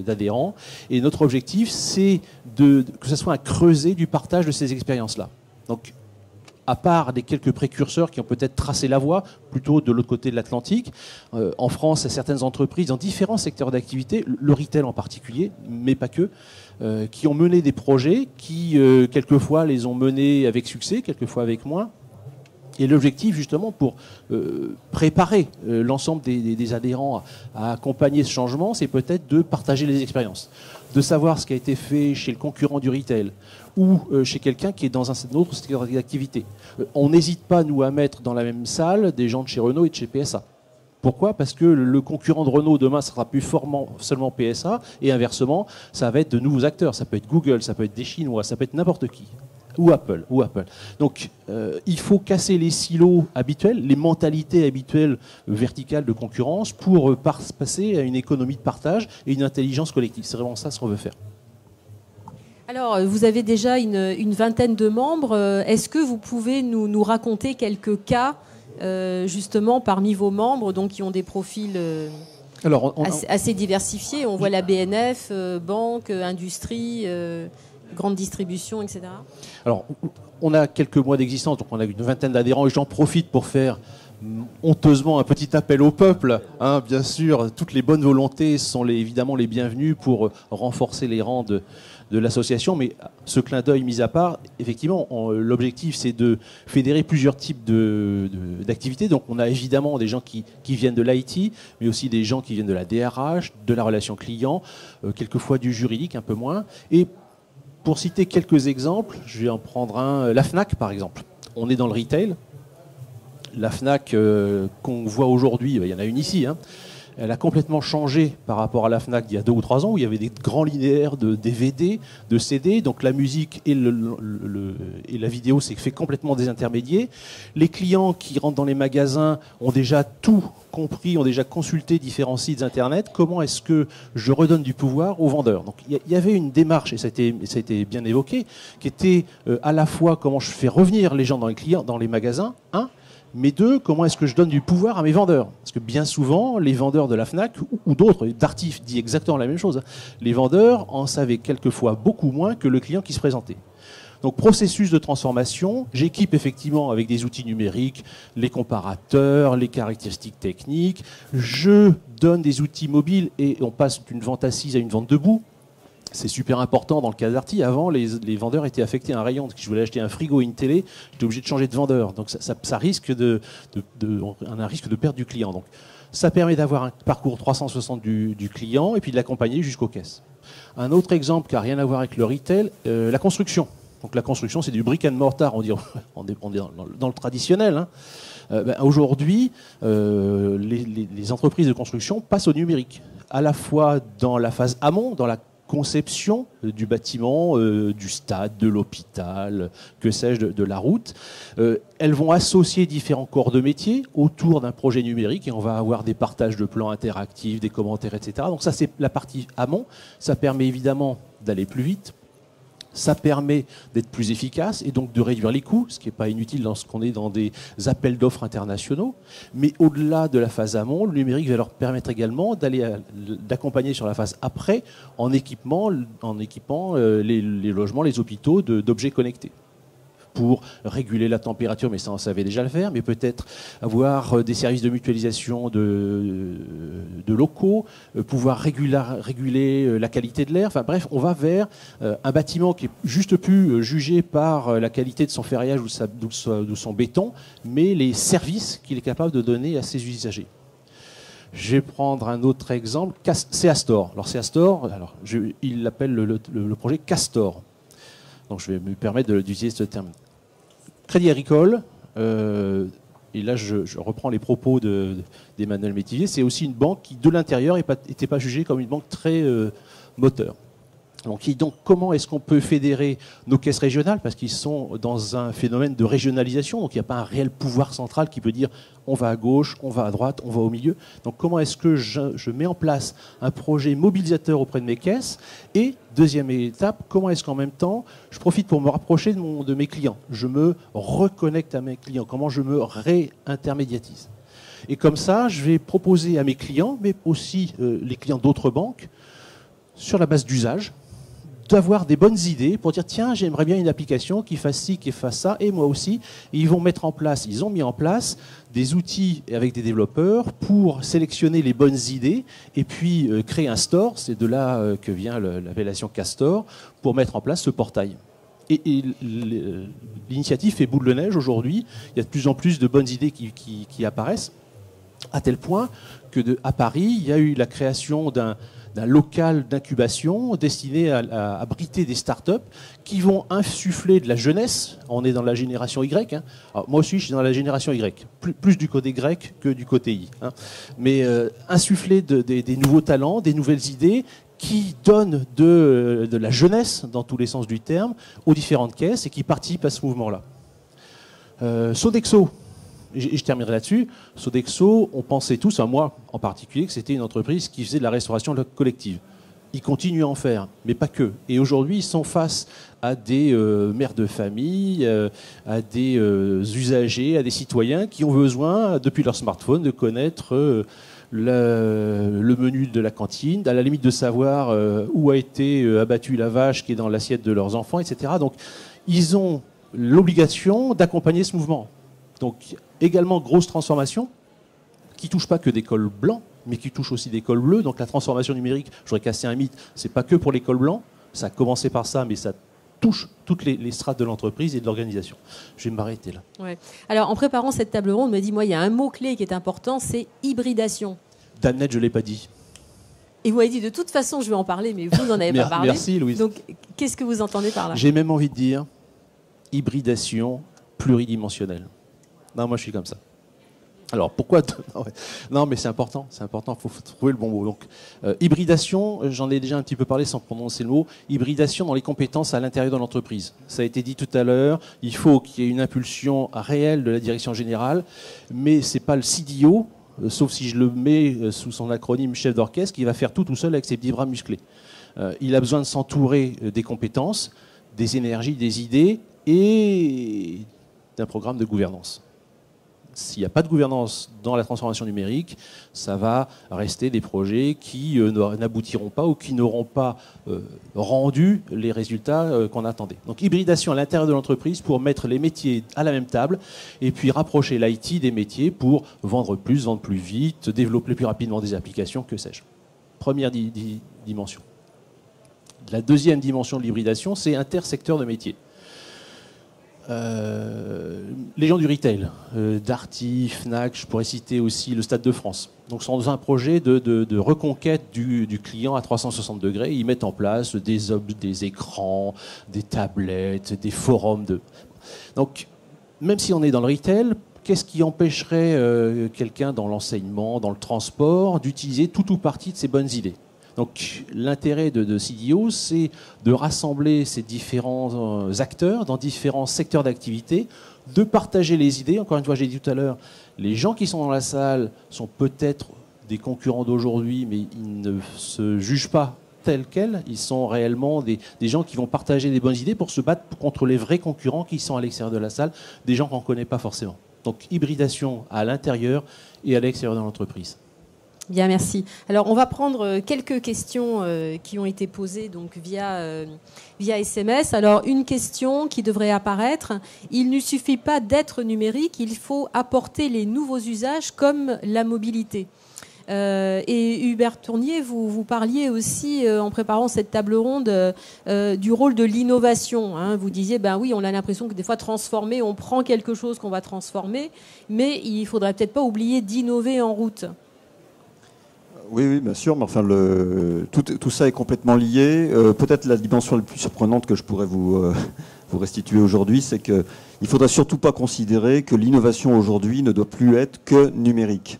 d'adhérents, et notre objectif, c'est que ce soit un creuset du partage de ces expériences-là. Donc, à part des quelques précurseurs qui ont peut-être tracé la voie, plutôt de l'autre côté de l'Atlantique. En France, il y a certaines entreprises dans différents secteurs d'activité, le retail en particulier, mais pas que, qui ont mené des projets, qui quelquefois les ont menés avec succès, quelquefois avec moins. Et l'objectif, justement, pour préparer l'ensemble des adhérents à accompagner ce changement, c'est peut-être de partager les expériences, de savoir ce qui a été fait chez le concurrent du retail ou chez quelqu'un qui est dans un autre secteur d'activité. On n'hésite pas, nous, à mettre dans la même salle des gens de chez Renault et de chez PSA. Pourquoi ? Parce que le concurrent de Renault, demain, ne sera plus seulement PSA, et inversement, ça va être de nouveaux acteurs. Ça peut être Google, ça peut être des Chinois, ça peut être n'importe qui. Ou Apple. Donc, il faut casser les silos habituels, les mentalités habituelles verticales de concurrence pour passer à une économie de partage et une intelligence collective. C'est vraiment ça ce qu'on veut faire. Alors, vous avez déjà une vingtaine de membres. Est-ce que vous pouvez nous raconter quelques cas, justement, parmi vos membres, donc, qui ont des profils assez diversifiés? On voit la BNF, banque, industrie... grande distribution, etc. Alors, on a quelques mois d'existence, donc on a une vingtaine d'adhérents, et j'en profite pour faire honteusement un petit appel au peuple. Hein, bien sûr, toutes les bonnes volontés sont évidemment les bienvenues pour renforcer les rangs de l'association, mais ce clin d'œil mis à part, effectivement, l'objectif, c'est de fédérer plusieurs types d'activités. Donc, on a évidemment des gens qui viennent de l'IT, mais aussi des gens qui viennent de la DRH, de la relation client, quelquefois du juridique, un peu moins. Et pour citer quelques exemples, je vais en prendre un. La FNAC, par exemple. On est dans le retail. La FNAC qu'on voit aujourd'hui, il y en a une ici, hein, elle a complètement changé par rapport à la FNAC d'il y a 2 ou 3 ans, où il y avait des grands linéaires de DVD, de CD. Donc la musique et la vidéo s'est fait complètement désintermédier. Les clients qui rentrent dans les magasins ont déjà tout compris, ont déjà consulté différents sites internet. Comment est-ce que je redonne du pouvoir aux vendeurs? Donc il y avait une démarche, et ça a été bien évoqué, qui était à la fois comment je fais revenir les gens dans les magasins, mais 2, comment est-ce que je donne du pouvoir à mes vendeurs? Parce que bien souvent, les vendeurs de la FNAC ou d'autres, Darty dit exactement la même chose, les vendeurs en savaient quelquefois beaucoup moins que le client qui se présentait. Donc processus de transformation, j'équipe effectivement avec des outils numériques les comparateurs, les caractéristiques techniques, je donne des outils mobiles et on passe d'une vente assise à une vente debout. C'est super important dans le cas d'Darty. Avant, les vendeurs étaient affectés à un rayon. Si je voulais acheter un frigo et une télé, j'étais obligé de changer de vendeur. Donc ça risque on a un risque de perdre du client. Donc ça permet d'avoir un parcours 360 du client et puis de l'accompagner jusqu'aux caisses. Un autre exemple qui n'a rien à voir avec le retail, la construction. Donc la construction, c'est du brick and mortar, on est dans le traditionnel. Hein. Aujourd'hui, les entreprises de construction passent au numérique, à la fois dans la phase amont, dans la conception du bâtiment, du stade, de l'hôpital, que sais-je, de la route. Elles vont associer différents corps de métier autour d'un projet numérique et on va avoir des partages de plans interactifs, des commentaires, etc. Donc ça, c'est la partie amont. Ça permet évidemment d'aller plus vite. Ça permet d'être plus efficace et donc de réduire les coûts, ce qui n'est pas inutile lorsqu'on est dans des appels d'offres internationaux. Mais au-delà de la phase amont, le numérique va leur permettre également d'accompagner sur la phase après en équipant les logements, les hôpitaux d'objets connectés, pour réguler la température, mais ça on savait déjà le faire, mais peut-être avoir des services de mutualisation de locaux, pouvoir réguler la qualité de l'air. Enfin bref, on va vers un bâtiment qui est juste plus jugé par la qualité de son ferraillage ou de son béton, mais les services qu'il est capable de donner à ses usagers. Je vais prendre un autre exemple, Seastor. Alors Seastor, il l'appelle le projet Castor. Donc je vais me permettre d'utiliser ce terme. Crédit Agricole, et là je reprends les propos d'Emmanuel Métivier, c'est aussi une banque qui de l'intérieur n'était pas jugée comme une banque très moteur. Donc comment est-ce qu'on peut fédérer nos caisses régionales, parce qu'ils sont dans un phénomène de régionalisation, donc il n'y a pas un réel pouvoir central qui peut dire on va à gauche, on va à droite, on va au milieu. Donc comment est-ce que je mets en place un projet mobilisateur auprès de mes caisses? Et deuxième étape, comment est-ce qu'en même temps je profite pour me rapprocher de mes clients, je me reconnecte à mes clients, comment je me réintermédiatise. Et comme ça, je vais proposer à mes clients, mais aussi les clients d'autres banques, sur la base d'usage, d'avoir des bonnes idées pour dire tiens, j'aimerais bien une application qui fasse ci, qui fasse ça, et moi aussi. Et ils ont mis en place des outils avec des développeurs pour sélectionner les bonnes idées et puis créer un store, c'est de là que vient l'appellation Castor, pour mettre en place ce portail. Et l'initiative fait boule de neige aujourd'hui, il y a de plus en plus de bonnes idées qui apparaissent, à tel point que à Paris, il y a eu la création d'un local d'incubation destiné à abriter des startups qui vont insuffler de la jeunesse. On est dans la génération Y. Hein. Alors, moi aussi, je suis dans la génération Y. Plus du côté grec que du côté Y. Hein. Mais insuffler des nouveaux talents, des nouvelles idées qui donnent de la jeunesse, dans tous les sens du terme, aux différentes caisses et qui participent à ce mouvement-là. Sodexo. Et je terminerai là-dessus. Sodexo, on pensait tous, moi en particulier, que c'était une entreprise qui faisait de la restauration collective. Ils continuent à en faire, mais pas que. Et aujourd'hui, ils sont face à des mères de famille, à des usagers, à des citoyens qui ont besoin, depuis leur smartphone, de connaître le menu de la cantine, à la limite de savoir où a été abattue la vache qui est dans l'assiette de leurs enfants, etc. Donc, ils ont l'obligation d'accompagner ce mouvement. Donc, également, grosse transformation qui ne touche pas que des cols blancs, mais qui touche aussi des cols bleus. Donc, la transformation numérique, je voudrais casser un mythe, ce n'est pas que pour les cols blancs. Ça a commencé par ça, mais ça touche toutes les strates de l'entreprise et de l'organisation. Je vais m'arrêter là. Ouais. Alors, en préparant cette table ronde, on me dit, moi, il y a un mot-clé qui est important, c'est hybridation. Damned, je ne l'ai pas dit. Et vous avez dit, de toute façon, je vais en parler, mais vous n'en avez pas parlé. Merci, Louise. Donc, qu'est-ce que vous entendez par là? J'ai même envie de dire hybridation pluridimensionnelle. Non, moi je suis comme ça. Alors pourquoi? Non, mais c'est important, il faut trouver le bon mot. Donc, hybridation, j'en ai déjà un petit peu parlé sans prononcer le mot, hybridation dans les compétences à l'intérieur de l'entreprise. Ça a été dit tout à l'heure, il faut qu'il y ait une impulsion réelle de la direction générale, mais ce n'est pas le CDO, sauf si je le mets sous son acronyme chef d'orchestre, qui va faire tout seul avec ses petits bras musclés. Il a besoin de s'entourer des compétences, des énergies, des idées et d'un programme de gouvernance. S'il n'y a pas de gouvernance dans la transformation numérique, ça va rester des projets qui n'aboutiront pas ou qui n'auront pas rendu les résultats qu'on attendait. Donc hybridation à l'intérieur de l'entreprise pour mettre les métiers à la même table et puis rapprocher l'IT des métiers pour vendre plus vite, développer plus rapidement des applications, que sais-je. Première dimension. La deuxième dimension de l'hybridation, c'est intersecteur de métiers. Les gens du retail, Darty, Fnac, je pourrais citer aussi le Stade de France. Donc, sont dans un projet de reconquête du client à 360 degrés. Ils mettent en place des écrans, des tablettes, des forums. Donc, même si on est dans le retail, qu'est-ce qui empêcherait quelqu'un dans l'enseignement, dans le transport, d'utiliser tout ou partie de ces bonnes idées? Donc l'intérêt de CDO, c'est de rassembler ces différents acteurs dans différents secteurs d'activité, de partager les idées. Encore une fois, j'ai dit tout à l'heure, les gens qui sont dans la salle sont peut-être des concurrents d'aujourd'hui, mais ils ne se jugent pas tels quels. Ils sont réellement des gens qui vont partager des bonnes idées pour se battre contre les vrais concurrents qui sont à l'extérieur de la salle, des gens qu'on ne connaît pas forcément. Donc hybridation à l'intérieur et à l'extérieur de l'entreprise. Bien, merci. Alors, on va prendre quelques questions qui ont été posées donc via SMS. Alors, une question qui devrait apparaître. Il ne suffit pas d'être numérique, il faut apporter les nouveaux usages comme la mobilité. Et Hubert Tournier, vous parliez aussi, en préparant cette table ronde, du rôle de l'innovation. Hein. Vous disiez, ben oui, on a l'impression que des fois, transformer, on prend quelque chose qu'on va transformer, mais il ne faudrait peut-être pas oublier d'innover en route. Oui, bien sûr, mais enfin, tout ça est complètement lié. Peut-être la dimension la plus surprenante que je pourrais vous restituer aujourd'hui, c'est qu'il ne faudrait surtout pas considérer que l'innovation aujourd'hui ne doit plus être que numérique.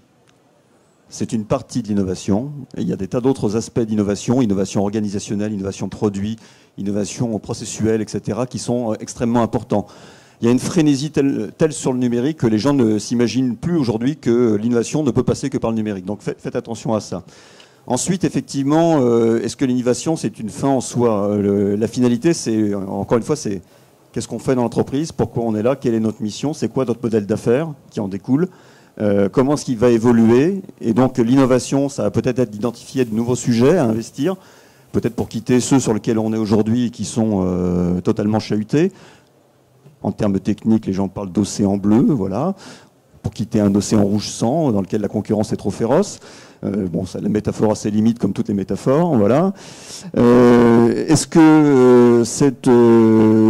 C'est une partie de l'innovation. Et il y a des tas d'autres aspects d'innovation, innovation organisationnelle, innovation produit, innovation processuelle, etc., qui sont extrêmement importants. Il y a une frénésie telle sur le numérique que les gens ne s'imaginent plus aujourd'hui que l'innovation ne peut passer que par le numérique. Donc faites attention à ça. Ensuite, effectivement, est-ce que l'innovation, c'est une fin en soi ? La finalité, c'est, encore une fois, c'est qu'est-ce qu'on fait dans l'entreprise, pourquoi on est là, quelle est notre mission, c'est quoi notre modèle d'affaires qui en découle, comment est-ce qu'il va évoluer. Et donc l'innovation, ça va peut-être être d'identifier de nouveaux sujets à investir, peut-être pour quitter ceux sur lesquels on est aujourd'hui et qui sont totalement chahutés. En termes techniques, les gens parlent d'océan bleu, voilà, pour quitter un océan rouge sang dans lequel la concurrence est trop féroce. Bon, ça, la métaphore a ses limites, comme toutes les métaphores, voilà. Est-ce que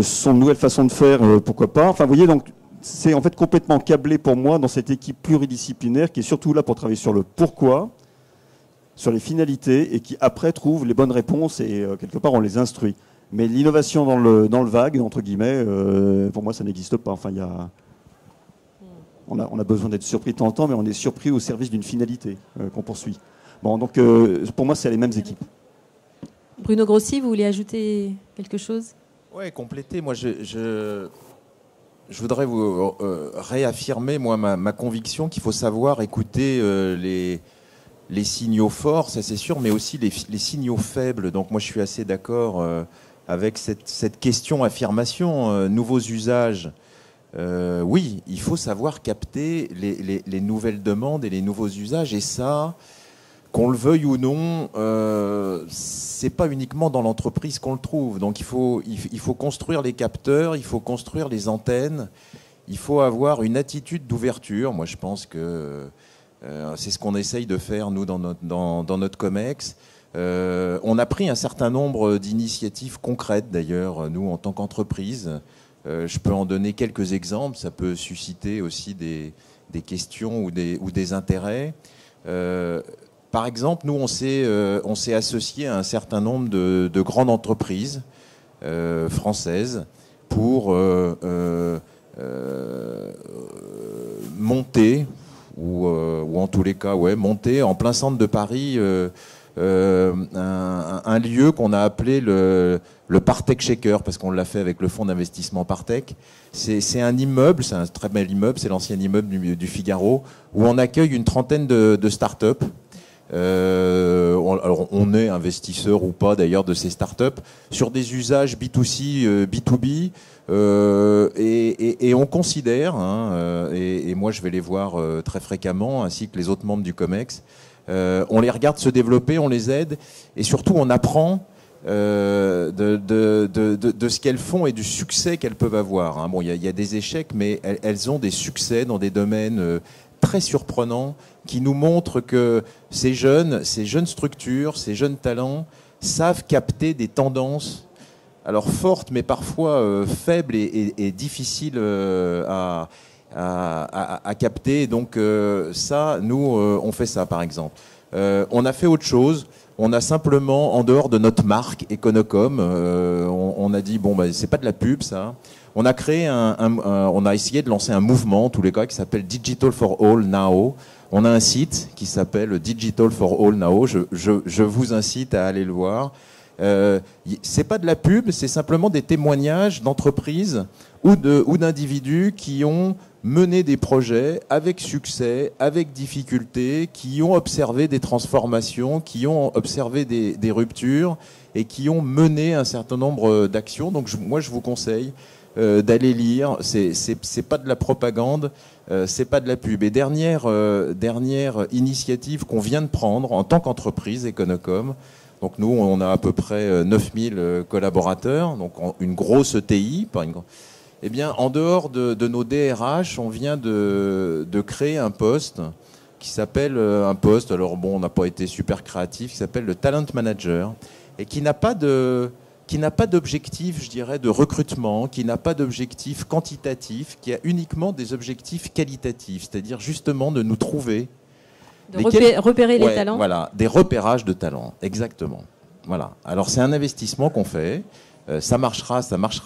son nouvelle façon de faire, pourquoi pas ? Enfin, vous voyez, donc, c'est en fait complètement câblé pour moi dans cette équipe pluridisciplinaire qui est surtout là pour travailler sur le pourquoi, sur les finalités, et qui après trouve les bonnes réponses et quelque part on les instruit. Mais l'innovation dans le vague, entre guillemets, pour moi, ça n'existe pas. Enfin, on a besoin d'être surpris de temps en temps, mais on est surpris au service d'une finalité qu'on poursuit. Bon, donc, pour moi, c'est les mêmes équipes. Bruno Grossi, vous voulez ajouter quelque chose ? Oui, compléter. Moi, je voudrais vous réaffirmer, moi, ma conviction qu'il faut savoir écouter les signaux forts, ça c'est sûr, mais aussi les signaux faibles. Donc, moi, je suis assez d'accord avec cette question-affirmation, nouveaux usages. Oui, il faut savoir capter les nouvelles demandes et les nouveaux usages. Et ça, qu'on le veuille ou non, c'est pas uniquement dans l'entreprise qu'on le trouve. Donc il faut construire les capteurs, il faut construire les antennes, il faut avoir une attitude d'ouverture. Moi, je pense que c'est ce qu'on essaye de faire, nous, dans notre COMEX. On a pris un certain nombre d'initiatives concrètes, d'ailleurs, nous, en tant qu'entreprise. Je peux en donner quelques exemples. Ça peut susciter aussi des questions ou des intérêts. Par exemple, nous, on s'est associé à un certain nombre de grandes entreprises françaises pour monter, ou en tous les cas, monter en plein centre de Paris un lieu qu'on a appelé le Partech Shaker, parce qu'on l'a fait avec le fonds d'investissement Partech. C'est un immeuble, c'est un très bel immeuble, c'est l'ancien immeuble du Figaro, où on accueille une trentaine de start-up. Alors on est investisseur ou pas d'ailleurs de ces start-up sur des usages B2C, B2B, et on considère, et moi je vais les voir très fréquemment, ainsi que les autres membres du COMEX, on les regarde se développer, on les aide, et surtout on apprend de ce qu'elles font et du succès qu'elles peuvent avoir. Bon, il y a des échecs, mais elles ont des succès dans des domaines très surprenants qui nous montrent que ces jeunes structures, ces jeunes talents savent capter des tendances, alors fortes, mais parfois faibles et difficiles à capter. Donc ça, nous, on fait ça, par exemple. On a fait autre chose. On a simplement, en dehors de notre marque Econocom, on a dit, bon, c'est pas de la pub, ça. On a créé on a essayé de lancer un mouvement, en tous les cas, qui s'appelle Digital for All Now. On a un site qui s'appelle Digital for All Now. Je vous incite à aller le voir. C'est pas de la pub, c'est simplement des témoignages d'entreprises ou d'individus qui ont mené des projets avec succès, avec difficulté, qui ont observé des transformations, qui ont observé des ruptures et qui ont mené un certain nombre d'actions. Donc moi je vous conseille d'aller lire. C'est pas de la propagande, c'est pas de la pub. Et dernière initiative qu'on vient de prendre en tant qu'entreprise Econocom. Donc nous, on a à peu près 9000 collaborateurs, donc une grosse ETI. Eh bien, en dehors de nos DRH, on vient de créer un poste qui s'appelle alors bon, on n'a pas été super créatif, qui s'appelle le Talent Manager, et qui n'a pas d'objectif, je dirais, de recrutement, qui n'a pas d'objectif quantitatif, qui a uniquement des objectifs qualitatifs, c'est-à-dire justement de nous trouver. Repérer les talents. Voilà, des repérages de talents, exactement. Voilà. Alors c'est un investissement qu'on fait. Ça marchera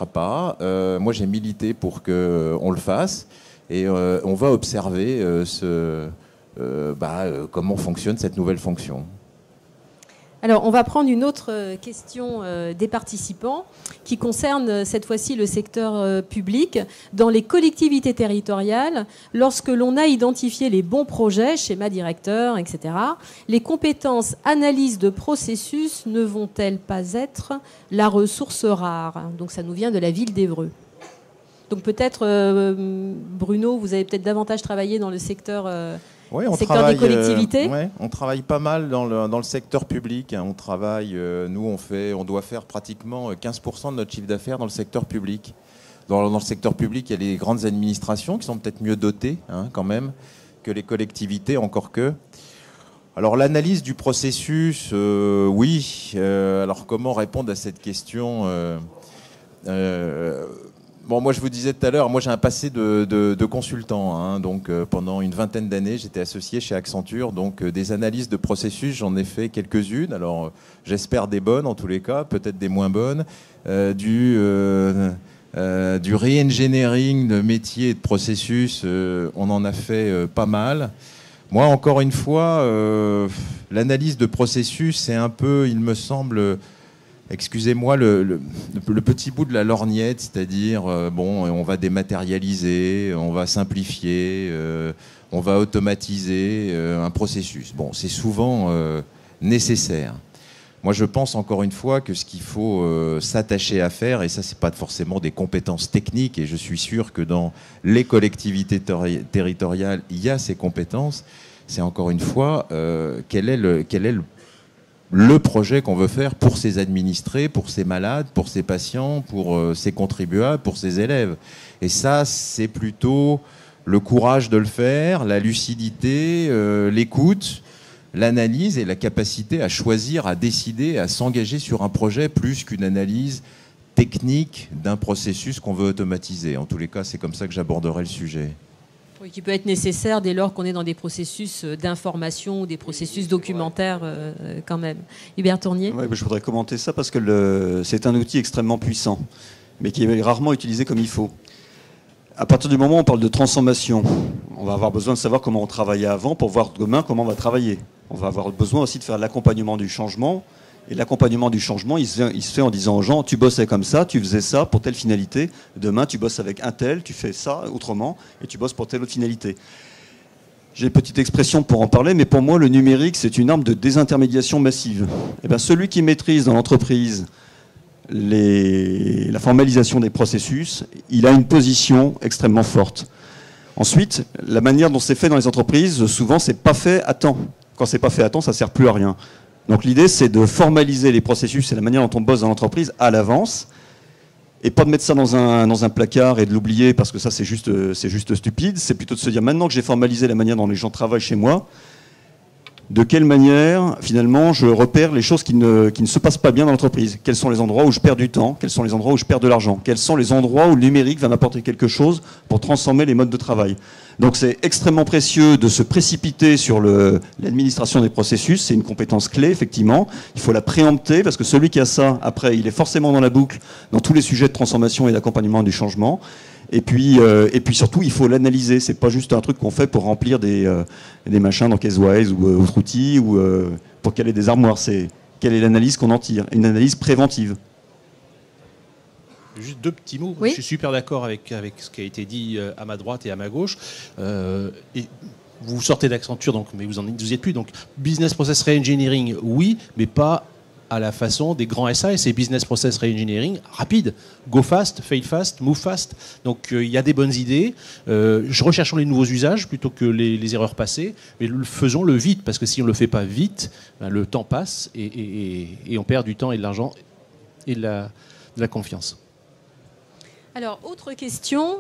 pas. Moi j'ai milité pour qu'on le fasse et on va observer comment fonctionne cette nouvelle fonction. Alors, on va prendre une autre question des participants qui concerne cette fois-ci le secteur public. Dans les collectivités territoriales, lorsque l'on a identifié les bons projets, schéma directeur, etc., les compétences analyse de processus ne vont-elles pas être la ressource rare? Donc, ça nous vient de la ville d'Évreux. Donc, peut-être, Bruno, vous avez peut-être davantage travaillé dans le secteur... Oui, des collectivités. On travaille pas mal dans le secteur public. On travaille, on doit faire pratiquement 15% de notre chiffre d'affaires dans le secteur public. Dans le secteur public, il y a les grandes administrations qui sont peut-être mieux dotées, quand même, que les collectivités, encore que. Alors l'analyse du processus, oui. Alors comment répondre à cette question Bon, moi, je vous disais tout à l'heure, moi, j'ai un passé de consultant. Donc, pendant une vingtaine d'années, j'étais associé chez Accenture. Donc, des analyses de processus, j'en ai fait quelques-unes. Alors, j'espère des bonnes, en tous les cas, peut-être des moins bonnes. Du re-engineering de métiers et de processus, on en a fait pas mal. Moi, encore une fois, l'analyse de processus, c'est un peu, il me semble... Excusez-moi, le petit bout de la lorgnette, c'est-à-dire, on va dématérialiser, on va simplifier, on va automatiser un processus. Bon, c'est souvent nécessaire. Moi, je pense encore une fois que ce qu'il faut s'attacher à faire, et ça, c'est pas forcément des compétences techniques, et je suis sûr que dans les collectivités territoriales, il y a ces compétences, c'est encore une fois quel est le projet qu'on veut faire pour ses administrés, pour ses malades, pour ses patients, pour ses contribuables, pour ses élèves. Et ça, c'est plutôt le courage de le faire, la lucidité, l'écoute, l'analyse et la capacité à choisir, à décider, à s'engager sur un projet plus qu'une analyse technique d'un processus qu'on veut automatiser. En tous les cas, c'est comme ça que j'aborderai le sujet. Oui, qui peut être nécessaire dès lors qu'on est dans des processus d'information ou des processus documentaires quand même. Hubert Tournier. Ouais, je voudrais commenter ça parce que c'est un outil extrêmement puissant, mais qui est rarement utilisé comme il faut. À partir du moment où on parle de transformation, on va avoir besoin de savoir comment on travaillait avant pour voir demain comment on va travailler. On va avoir besoin aussi de faire l'accompagnement du changement. Et l'accompagnement du changement, il se fait en disant aux gens, tu bossais comme ça, tu faisais ça pour telle finalité. Demain, tu bosses avec un tel, tu fais ça autrement, et tu bosses pour telle autre finalité. J'ai une petite expression pour en parler, mais pour moi, le numérique, c'est une arme de désintermédiation massive. Et bien, celui qui maîtrise dans l'entreprise la formalisation des processus, il a une position extrêmement forte. Ensuite, la manière dont c'est fait dans les entreprises, souvent, c'est pas fait à temps. Quand c'est pas fait à temps, ça sert plus à rien. Donc l'idée, c'est de formaliser les processus et la manière dont on bosse dans l'entreprise à l'avance, et pas de mettre ça dans un placard et de l'oublier parce que ça, c'est juste stupide. C'est plutôt de se dire, maintenant que j'ai formalisé la manière dont les gens travaillent chez moi, de quelle manière, finalement, je repère les choses qui ne se passent pas bien dans l'entreprise. Quels sont les endroits où je perds du temps? Quels sont les endroits où je perds de l'argent? Quels sont les endroits où le numérique va m'apporter quelque chose pour transformer les modes de travail? Donc c'est extrêmement précieux de se précipiter sur l'administration des processus. C'est une compétence clé, effectivement. Il faut la préempter parce que celui qui a ça, après, il est forcément dans la boucle dans tous les sujets de transformation et d'accompagnement du changement. Et puis surtout, il faut l'analyser. C'est pas juste un truc qu'on fait pour remplir des machins dans Casewise ou autre outil ou pour caler des armoires. C'est quelle est l'analyse qu'on en tire? Une analyse préventive. Juste deux petits mots. Oui. Je suis super d'accord avec ce qui a été dit à ma droite et à ma gauche. Et vous sortez d'Accenture, donc, mais vous y êtes plus. Donc, business process reengineering, oui, mais pas à la façon des grands SA. C'est business process reengineering rapide. Go fast, fail fast, move fast. Donc, il y a des bonnes idées. Recherchons les nouveaux usages plutôt que les erreurs passées, mais faisons-le vite, parce que si on ne le fait pas vite, ben, le temps passe et on perd du temps et de l'argent et de la confiance. Alors, autre question.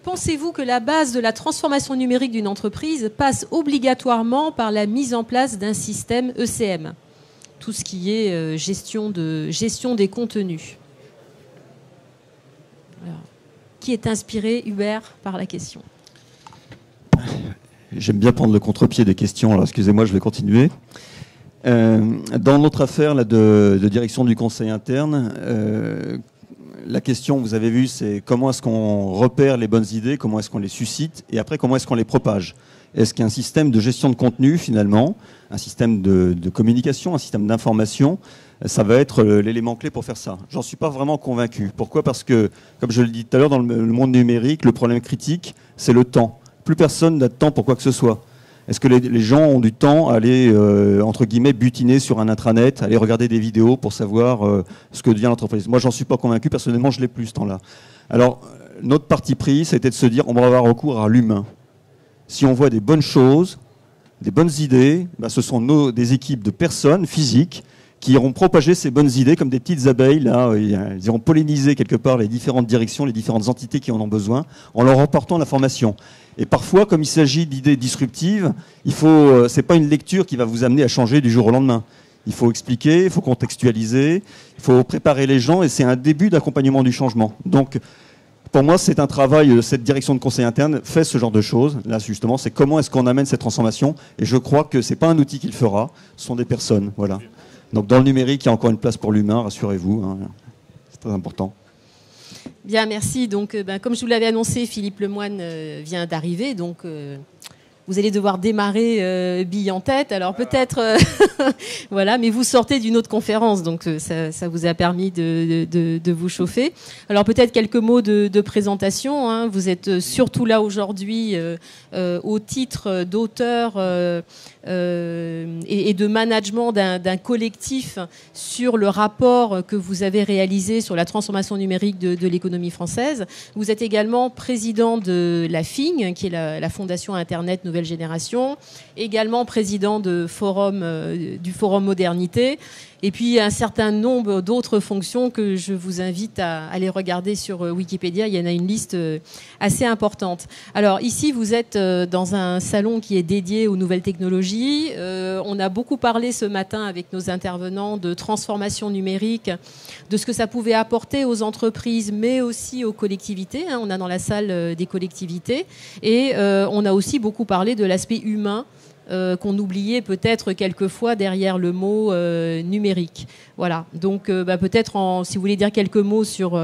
Pensez-vous que la base de la transformation numérique d'une entreprise passe obligatoirement par la mise en place d'un système ECM? Tout ce qui est gestion des contenus. Alors, qui est inspiré, Hubert, par la question? J'aime bien prendre le contre-pied des questions, alors excusez-moi, je vais continuer. Dans notre affaire là, de direction du conseil interne, la question, vous avez vu, c'est comment est-ce qu'on repère les bonnes idées, comment est-ce qu'on les suscite, et après, comment est-ce qu'on les propage? Est-ce qu'un système de gestion de contenu, finalement, un système de communication, un système d'information, ça va être l'élément clé pour faire ça? J'en suis pas vraiment convaincu. Pourquoi? Parce que, comme je le dis tout à l'heure, dans le monde numérique, le problème critique, c'est le temps. Plus personne n'a de temps pour quoi que ce soit. Est-ce que les gens ont du temps à aller, entre guillemets, butiner sur un intranet, aller regarder des vidéos pour savoir ce que devient l'entreprise? Moi, j'en suis pas convaincu. Personnellement, je l'ai plus ce temps-là. Alors, notre parti pris, c'était de se dire, on va avoir recours à l'humain. Si on voit des bonnes choses, des bonnes idées, ben, ce sont des équipes de personnes physiques qui iront propager ces bonnes idées comme des petites abeilles. Là, ils iront polliniser quelque part les différentes directions, les différentes entités qui en ont besoin, en leur apportant l'information. Et parfois, comme il s'agit d'idées disruptives, c'est pas une lecture qui va vous amener à changer du jour au lendemain. Il faut expliquer, il faut contextualiser, il faut préparer les gens, et c'est un début d'accompagnement du changement. Donc, pour moi, c'est un travail, cette direction de conseil interne fait ce genre de choses. Là, justement, c'est comment est-ce qu'on amène cette transformation. Et je crois que c'est pas un outil qui le fera, ce sont des personnes. Voilà. Donc, dans le numérique, il y a encore une place pour l'humain, rassurez-vous. Hein. C'est très important. Bien, merci. Donc, comme je vous l'avais annoncé, Philippe Lemoine vient d'arriver. Donc, vous allez devoir démarrer bille en tête. Alors, peut-être, voilà, mais vous sortez d'une autre conférence. Donc, ça vous a permis de vous chauffer. Alors, peut-être quelques mots de présentation. Hein. Vous êtes surtout là aujourd'hui au titre d'auteur et de management d'un collectif sur le rapport que vous avez réalisé sur la transformation numérique de l'économie française. Vous êtes également président de la FIG, qui est la Fondation Internet Nouvelle Génération, également président du Forum Modernité, et puis un certain nombre d'autres fonctions que je vous invite à aller regarder sur Wikipédia. Il y en a une liste assez importante. Alors ici, vous êtes dans un salon qui est dédié aux nouvelles technologies. On a beaucoup parlé ce matin avec nos intervenants de transformation numérique, de ce que ça pouvait apporter aux entreprises, mais aussi aux collectivités. On a dans la salle des collectivités. Et on a aussi beaucoup parlé de l'aspect humain qu'on oubliait peut-être quelquefois derrière le mot numérique. Voilà. Donc peut-être si vous voulez dire quelques mots sur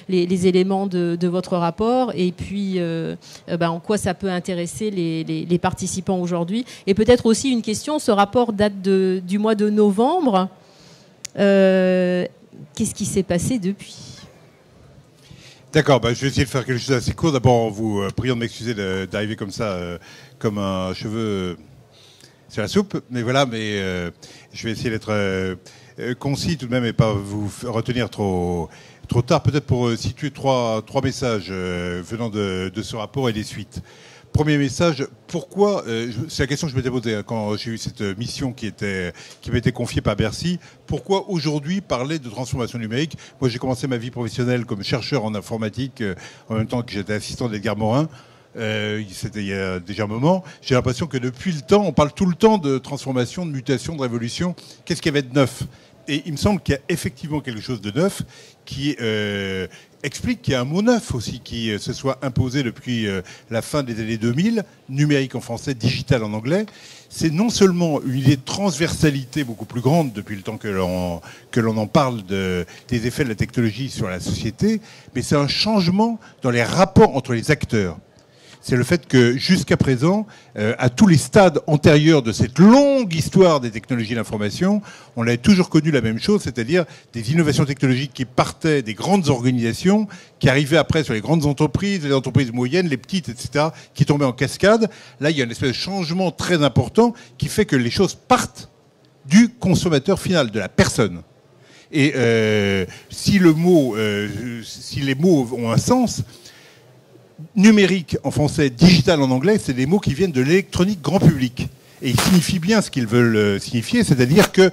les éléments de votre rapport et puis en quoi ça peut intéresser les participants aujourd'hui. Et peut-être aussi une question, ce rapport date du mois de novembre. Qu'est-ce qui s'est passé depuis ? D'accord, je vais essayer de faire quelque chose d'assez court. D'abord, en vous priant de m'excuser d'arriver comme ça, comme un cheveu sur la soupe. Mais voilà, je vais essayer d'être concis tout de même et pas vous retenir trop tard. Peut-être pour situer trois messages venant de ce rapport et des suites. Premier message, pourquoi, c'est la question que je m'étais posée quand j'ai eu cette mission qui m'était confiée par Bercy, pourquoi aujourd'hui parler de transformation numérique? Moi, j'ai commencé ma vie professionnelle comme chercheur en informatique, en même temps que j'étais assistant d'Edgar Morin. C'était il y a déjà un moment. J'ai l'impression que depuis le temps, on parle tout le temps de transformation, de mutation, de révolution. Qu'est-ce qu'il y avait de neuf? Et il me semble qu'il y a effectivement quelque chose de neuf qui explique qu'il y a un mot neuf aussi qui se soit imposé depuis la fin des années 2000, numérique en français, digital en anglais. C'est non seulement une idée de transversalité beaucoup plus grande depuis le temps que l'on en parle des effets de la technologie sur la société, mais c'est un changement dans les rapports entre les acteurs. C'est le fait que jusqu'à présent, à tous les stades antérieurs de cette longue histoire des technologies de l'information, on avait toujours connu la même chose, c'est-à-dire des innovations technologiques qui partaient des grandes organisations, qui arrivaient après sur les grandes entreprises, les entreprises moyennes, les petites, etc., qui tombaient en cascade. Là, il y a une espèce de changement très important qui fait que les choses partent du consommateur final, de la personne. Et si les mots ont un sens, numérique en français, digital en anglais, c'est des mots qui viennent de l'électronique grand public. Et ils signifient bien ce qu'ils veulent signifier, c'est-à-dire que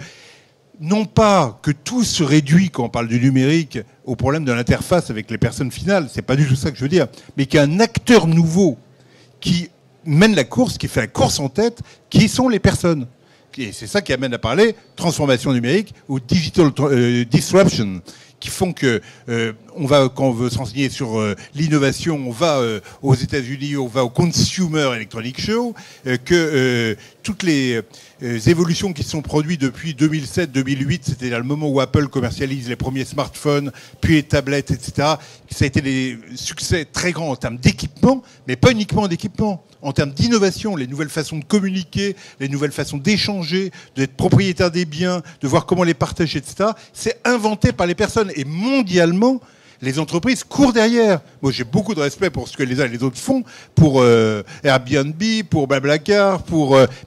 non pas que tout se réduit, quand on parle du numérique, au problème de l'interface avec les personnes finales, c'est pas du tout ça que je veux dire, mais qu'il y a un acteur nouveau qui mène la course, qui fait la course en tête, qui sont les personnes. Et c'est ça qui amène à parler transformation numérique ou digital disruption, qui font que quand on veut s'enseigner sur l'innovation, on va aux États-Unis, on va au Consumer Electronics Show, que toutes les évolutions qui se sont produites depuis 2007-2008, c'est-à-dire le moment où Apple commercialise les premiers smartphones, puis les tablettes, etc., ça a été des succès très grands en termes d'équipement, mais pas uniquement d'équipement. En termes d'innovation, les nouvelles façons de communiquer, les nouvelles façons d'échanger, d'être propriétaire des biens, de voir comment les partager, etc., c'est inventé par les personnes. Et mondialement, les entreprises courent derrière. Moi, j'ai beaucoup de respect pour ce que les uns et les autres font, pour Airbnb, pour Blablacar,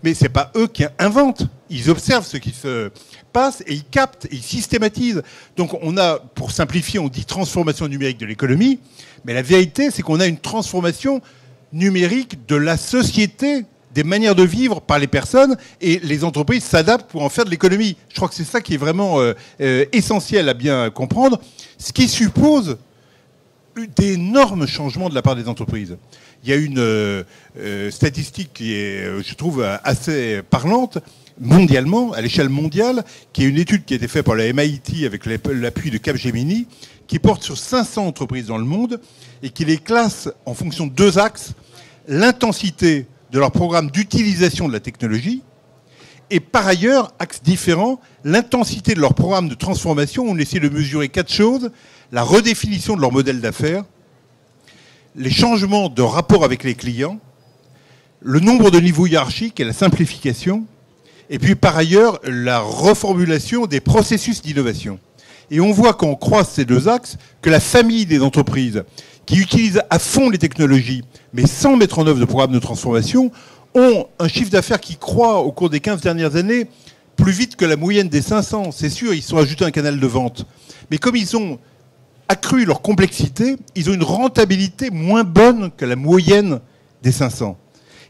mais c'est pas eux qui inventent. Ils observent ce qui se passe et ils captent et ils systématisent. Donc, pour simplifier, on dit transformation numérique de l'économie, mais la vérité, c'est qu'on a une transformation numérique de la société, des manières de vivre par les personnes, et les entreprises s'adaptent pour en faire de l'économie. Je crois que c'est ça qui est vraiment essentiel à bien comprendre, ce qui suppose d'énormes changements de la part des entreprises. Il y a une statistique qui est, je trouve, assez parlante, mondialement, à l'échelle mondiale, qui est une étude qui a été faite par la MIT avec l'appui de Capgemini, qui porte sur 500 entreprises dans le monde et qui les classe en fonction de deux axes: l'intensité de leur programme d'utilisation de la technologie et, par ailleurs, axe différent, l'intensité de leur programme de transformation. On essaie de mesurer 4 choses: la redéfinition de leur modèle d'affaires, les changements de rapport avec les clients, le nombre de niveaux hiérarchiques et la simplification, et puis par ailleurs la reformulation des processus d'innovation. Et on voit quand on croise ces deux axes que la famille des entreprises qui utilisent à fond les technologies, mais sans mettre en œuvre de programme de transformation, ont un chiffre d'affaires qui croît au cours des 15 dernières années plus vite que la moyenne des 500. C'est sûr, ils se sont ajoutés un canal de vente. Mais comme ils ont accru leur complexité, ils ont une rentabilité moins bonne que la moyenne des 500.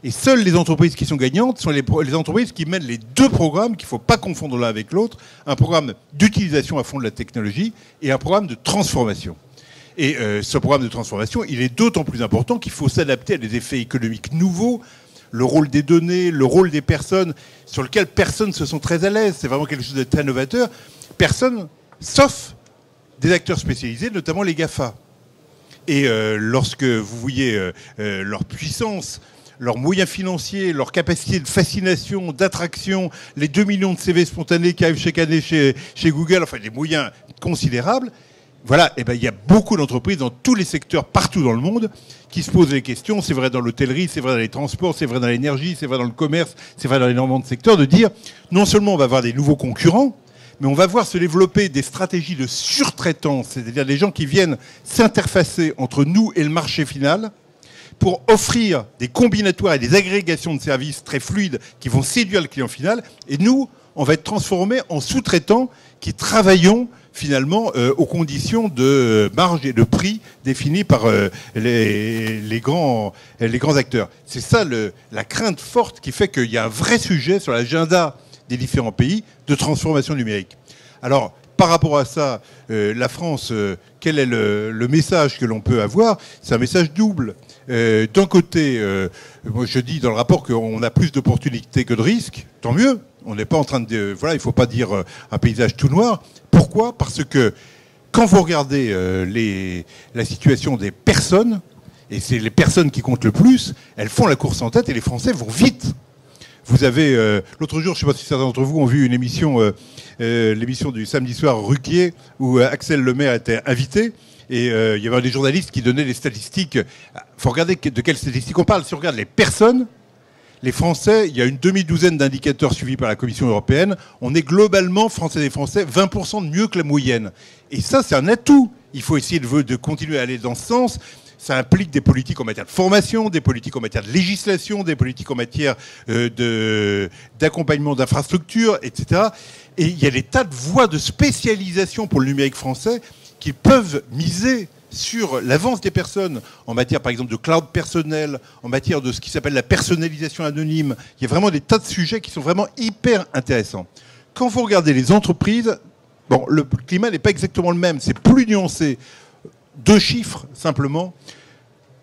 Et seules les entreprises qui sont gagnantes sont les entreprises qui mènent les deux programmes, qu'il ne faut pas confondre l'un avec l'autre, un programme d'utilisation à fond de la technologie et un programme de transformation. Et ce programme de transformation, il est d'autant plus important qu'il faut s'adapter à des effets économiques nouveaux, le rôle des données, le rôle des personnes, sur lequel personne se sent très à l'aise. C'est vraiment quelque chose de très novateur. Personne, sauf des acteurs spécialisés, notamment les GAFA. Et lorsque vous voyez leur puissance, leurs moyens financiers, leur capacité de fascination, d'attraction, les 2 millions de CV spontanés qui arrivent chaque année chez Google, enfin des moyens considérables, voilà, et ben, il y a beaucoup d'entreprises dans tous les secteurs, partout dans le monde, qui se posent les questions. C'est vrai dans l'hôtellerie, c'est vrai dans les transports, c'est vrai dans l'énergie, c'est vrai dans le commerce, c'est vrai dans énormément de secteurs, de dire non seulement on va avoir des nouveaux concurrents, mais on va voir se développer des stratégies de surtraitance, c'est-à-dire des gens qui viennent s'interfacer entre nous et le marché final, pour offrir des combinatoires et des agrégations de services très fluides qui vont séduire le client final. Et nous, on va être transformés en sous-traitants qui travaillons finalement aux conditions de marge et de prix définies par les grands acteurs. C'est ça la crainte forte qui fait qu'il y a un vrai sujet sur l'agenda des différents pays de transformation numérique. Alors, par rapport à ça, la France, quel est le message que l'on peut avoir? C'est un message double. D'un côté, moi je dis dans le rapport qu'on a plus d'opportunités que de risques, tant mieux. On n'est pas en train de... Voilà, il ne faut pas dire un paysage tout noir. Pourquoi ? Parce que quand vous regardez la situation des personnes, et c'est les personnes qui comptent le plus, elles font la course en tête et les Français vont vite. Vous avez... l'autre jour, je ne sais pas si certains d'entre vous ont vu une émission, l'émission du samedi soir Ruquier, où Axel Lemaire était invité. Et il y avait des journalistes qui donnaient les statistiques. Il faut regarder de quelles statistiques on parle. Si on regarde les personnes, les Français, il y a une demi-douzaine d'indicateurs suivis par la Commission européenne. On est globalement, Français et Français, 20% de mieux que la moyenne. Et ça, c'est un atout. Il faut essayer de continuer à aller dans ce sens. Ça implique des politiques en matière de formation, des politiques en matière de législation, des politiques en matière d'accompagnement d'infrastructures, etc. Et il y a des tas de voies de spécialisation pour le numérique français qui peuvent miser sur l'avance des personnes en matière, par exemple, de cloud personnel, en matière de ce qui s'appelle la personnalisation anonyme. Il y a vraiment des tas de sujets qui sont vraiment hyper intéressants. Quand vous regardez les entreprises, bon, le climat n'est pas exactement le même, c'est plus nuancé. 2 chiffres, simplement.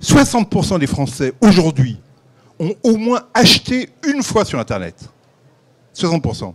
60% des Français, aujourd'hui, ont au moins acheté une fois sur Internet. 60%.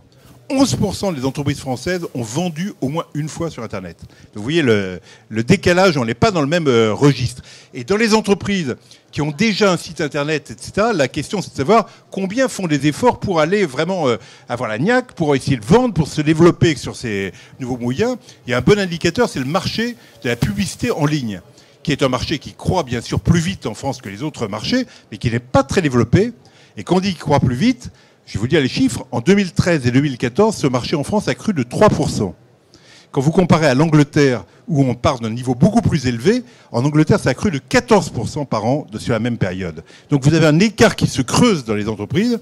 11% des entreprises françaises ont vendu au moins une fois sur Internet. Vous voyez le décalage, on n'est pas dans le même registre. Et dans les entreprises qui ont déjà un site Internet, etc., la question c'est de savoir combien font des efforts pour aller vraiment avoir la niaque, pour essayer de vendre, pour se développer sur ces nouveaux moyens. Il y a un bon indicateur, c'est le marché de la publicité en ligne, qui est un marché qui croît bien sûr plus vite en France que les autres marchés, mais qui n'est pas très développé. Et quand on dit qu'il croît plus vite, je vais vous dire les chiffres, en 2013 et 2014, ce marché en France a cru de 3%. Quand vous comparez à l'Angleterre, où on part d'un niveau beaucoup plus élevé, en Angleterre, ça a cru de 14% par an sur la même période. Donc vous avez un écart qui se creuse dans les entreprises,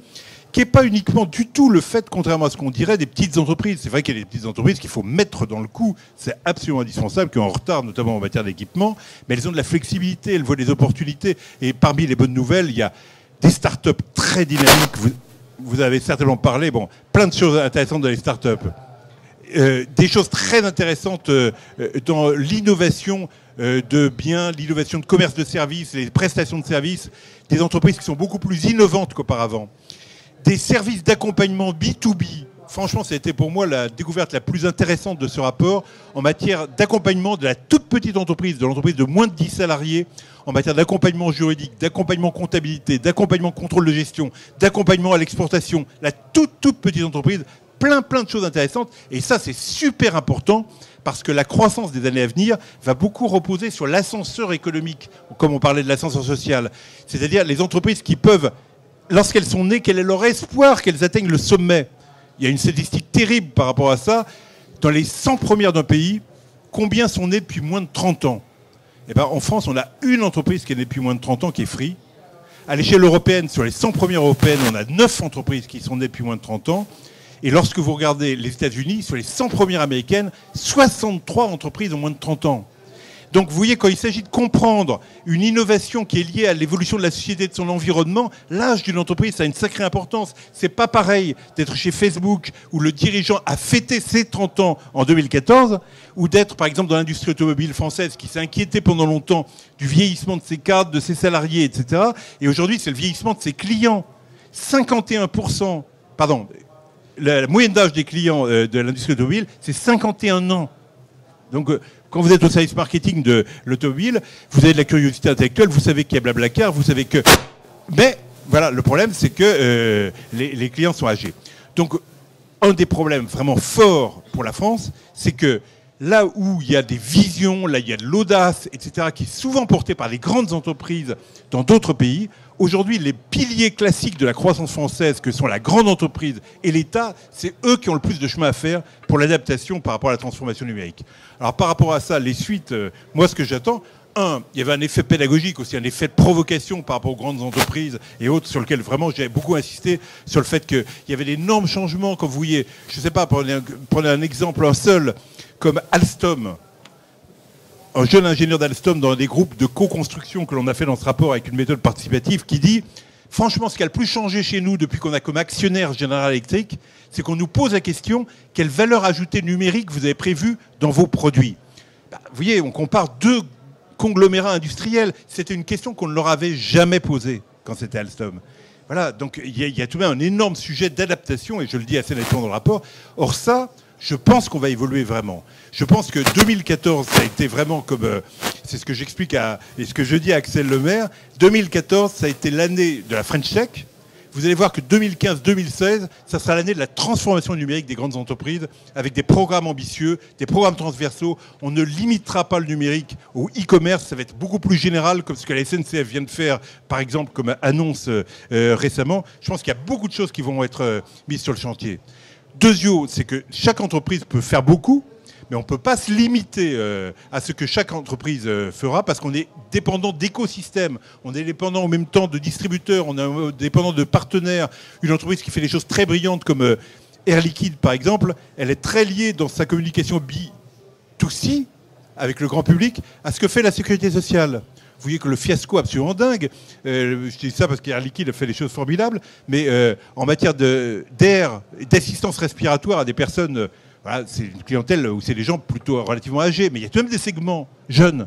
qui n'est pas uniquement du tout le fait, contrairement à ce qu'on dirait, des petites entreprises. C'est vrai qu'il y a des petites entreprises qu'il faut mettre dans le coup, c'est absolument indispensable, qui sont en retard, notamment en matière d'équipement, mais elles ont de la flexibilité, elles voient des opportunités. Et parmi les bonnes nouvelles, il y a des startups très dynamiques. Vous avez certainement parlé, bon, plein de choses intéressantes dans les startups. Des choses très intéressantes dans l'innovation de biens, l'innovation de commerce de services, les prestations de services, des entreprises qui sont beaucoup plus innovantes qu'auparavant. Des services d'accompagnement B2B. Franchement, ça a été pour moi la découverte la plus intéressante de ce rapport en matière d'accompagnement de la toute petite entreprise, de l'entreprise de moins de 10 salariés, en matière d'accompagnement juridique, d'accompagnement comptabilité, d'accompagnement contrôle de gestion, d'accompagnement à l'exportation. La toute petite entreprise, plein de choses intéressantes. Et ça, c'est super important parce que la croissance des années à venir va beaucoup reposer sur l'ascenseur économique, comme on parlait de l'ascenseur social. C'est-à-dire les entreprises qui peuvent, lorsqu'elles sont nées, quel est leur espoir qu'elles atteignent le sommet. Il y a une statistique terrible par rapport à ça. Dans les 100 premières d'un pays, combien sont nées depuis moins de 30 ans ? Eh ben, en France, on a une entreprise qui est née depuis moins de 30 ans, qui est Free. À l'échelle européenne, sur les 100 premières européennes, on a 9 entreprises qui sont nées depuis moins de 30 ans. Et lorsque vous regardez les États-Unis, sur les 100 premières américaines, 63 entreprises ont moins de 30 ans. Donc vous voyez, quand il s'agit de comprendre une innovation qui est liée à l'évolution de la société et de son environnement, l'âge d'une entreprise, ça a une sacrée importance. C'est pas pareil d'être chez Facebook, où le dirigeant a fêté ses 30 ans en 2014, ou d'être, par exemple, dans l'industrie automobile française, qui s'est inquiétée pendant longtemps du vieillissement de ses cadres, de ses salariés, etc. Et aujourd'hui, c'est le vieillissement de ses clients. 51%, pardon, la moyenne d'âge des clients de l'industrie automobile, c'est 51 ans. Donc, quand vous êtes au service marketing de l'automobile, vous avez de la curiosité intellectuelle, vous savez qu'il y a Blablacar, vous savez que... Mais, voilà, le problème, c'est que les clients sont âgés. Donc, un des problèmes vraiment forts pour la France, c'est que là où il y a des visions, là il y a de l'audace, etc., qui est souvent portée par les grandes entreprises dans d'autres pays, aujourd'hui, les piliers classiques de la croissance française, que sont la grande entreprise et l'État, c'est eux qui ont le plus de chemin à faire pour l'adaptation par rapport à la transformation numérique. Alors par rapport à ça, les suites, moi ce que j'attends, il y avait un effet pédagogique aussi, un effet de provocation par rapport aux grandes entreprises et autres, sur lequel vraiment j'ai beaucoup insisté, sur le fait qu'il y avait d'énormes changements, comme vous voyez, je ne sais pas, prenez un exemple, un seul, comme Alstom, un jeune ingénieur d'Alstom dans des groupes de co-construction que l'on a fait dans ce rapport avec une méthode participative qui dit, franchement, ce qui a le plus changé chez nous depuis qu'on a comme actionnaire General Electric, c'est qu'on nous pose la question, quelle valeur ajoutée numérique vous avez prévue dans vos produits ? Vous voyez, on compare deux conglomérat industriel. C'était une question qu'on ne leur avait jamais posée quand c'était Alstom. Voilà, donc il y a tout de même un énorme sujet d'adaptation, et je le dis assez nettement dans le rapport. Or ça, je pense qu'on va évoluer vraiment. Je pense que 2014, ça a été vraiment comme... c'est ce que j'explique et ce que je dis à Axel Lemaire. 2014, ça a été l'année de la French Tech. Vous allez voir que 2015-2016, ça sera l'année de la transformation numérique des grandes entreprises, avec des programmes ambitieux, des programmes transversaux. On ne limitera pas le numérique au e-commerce, ça va être beaucoup plus général, comme ce que la SNCF vient de faire, par exemple, comme annonce récemment. Je pense qu'il y a beaucoup de choses qui vont être mises sur le chantier. Deuxièmement, c'est que chaque entreprise peut faire beaucoup, mais on ne peut pas se limiter à ce que chaque entreprise fera, parce qu'on est dépendant d'écosystèmes, on est dépendant en même temps de distributeurs, on est dépendant de partenaires. Une entreprise qui fait des choses très brillantes comme Air Liquide, par exemple, elle est très liée dans sa communication B2C avec le grand public à ce que fait la sécurité sociale. Vous voyez que le fiasco absolument dingue, je dis ça parce qu'Air Liquide a fait des choses formidables, mais en matière d'air et d'assistance respiratoire à des personnes, voilà, c'est une clientèle où c'est des gens plutôt relativement âgés, mais il y a tout de même des segments jeunes.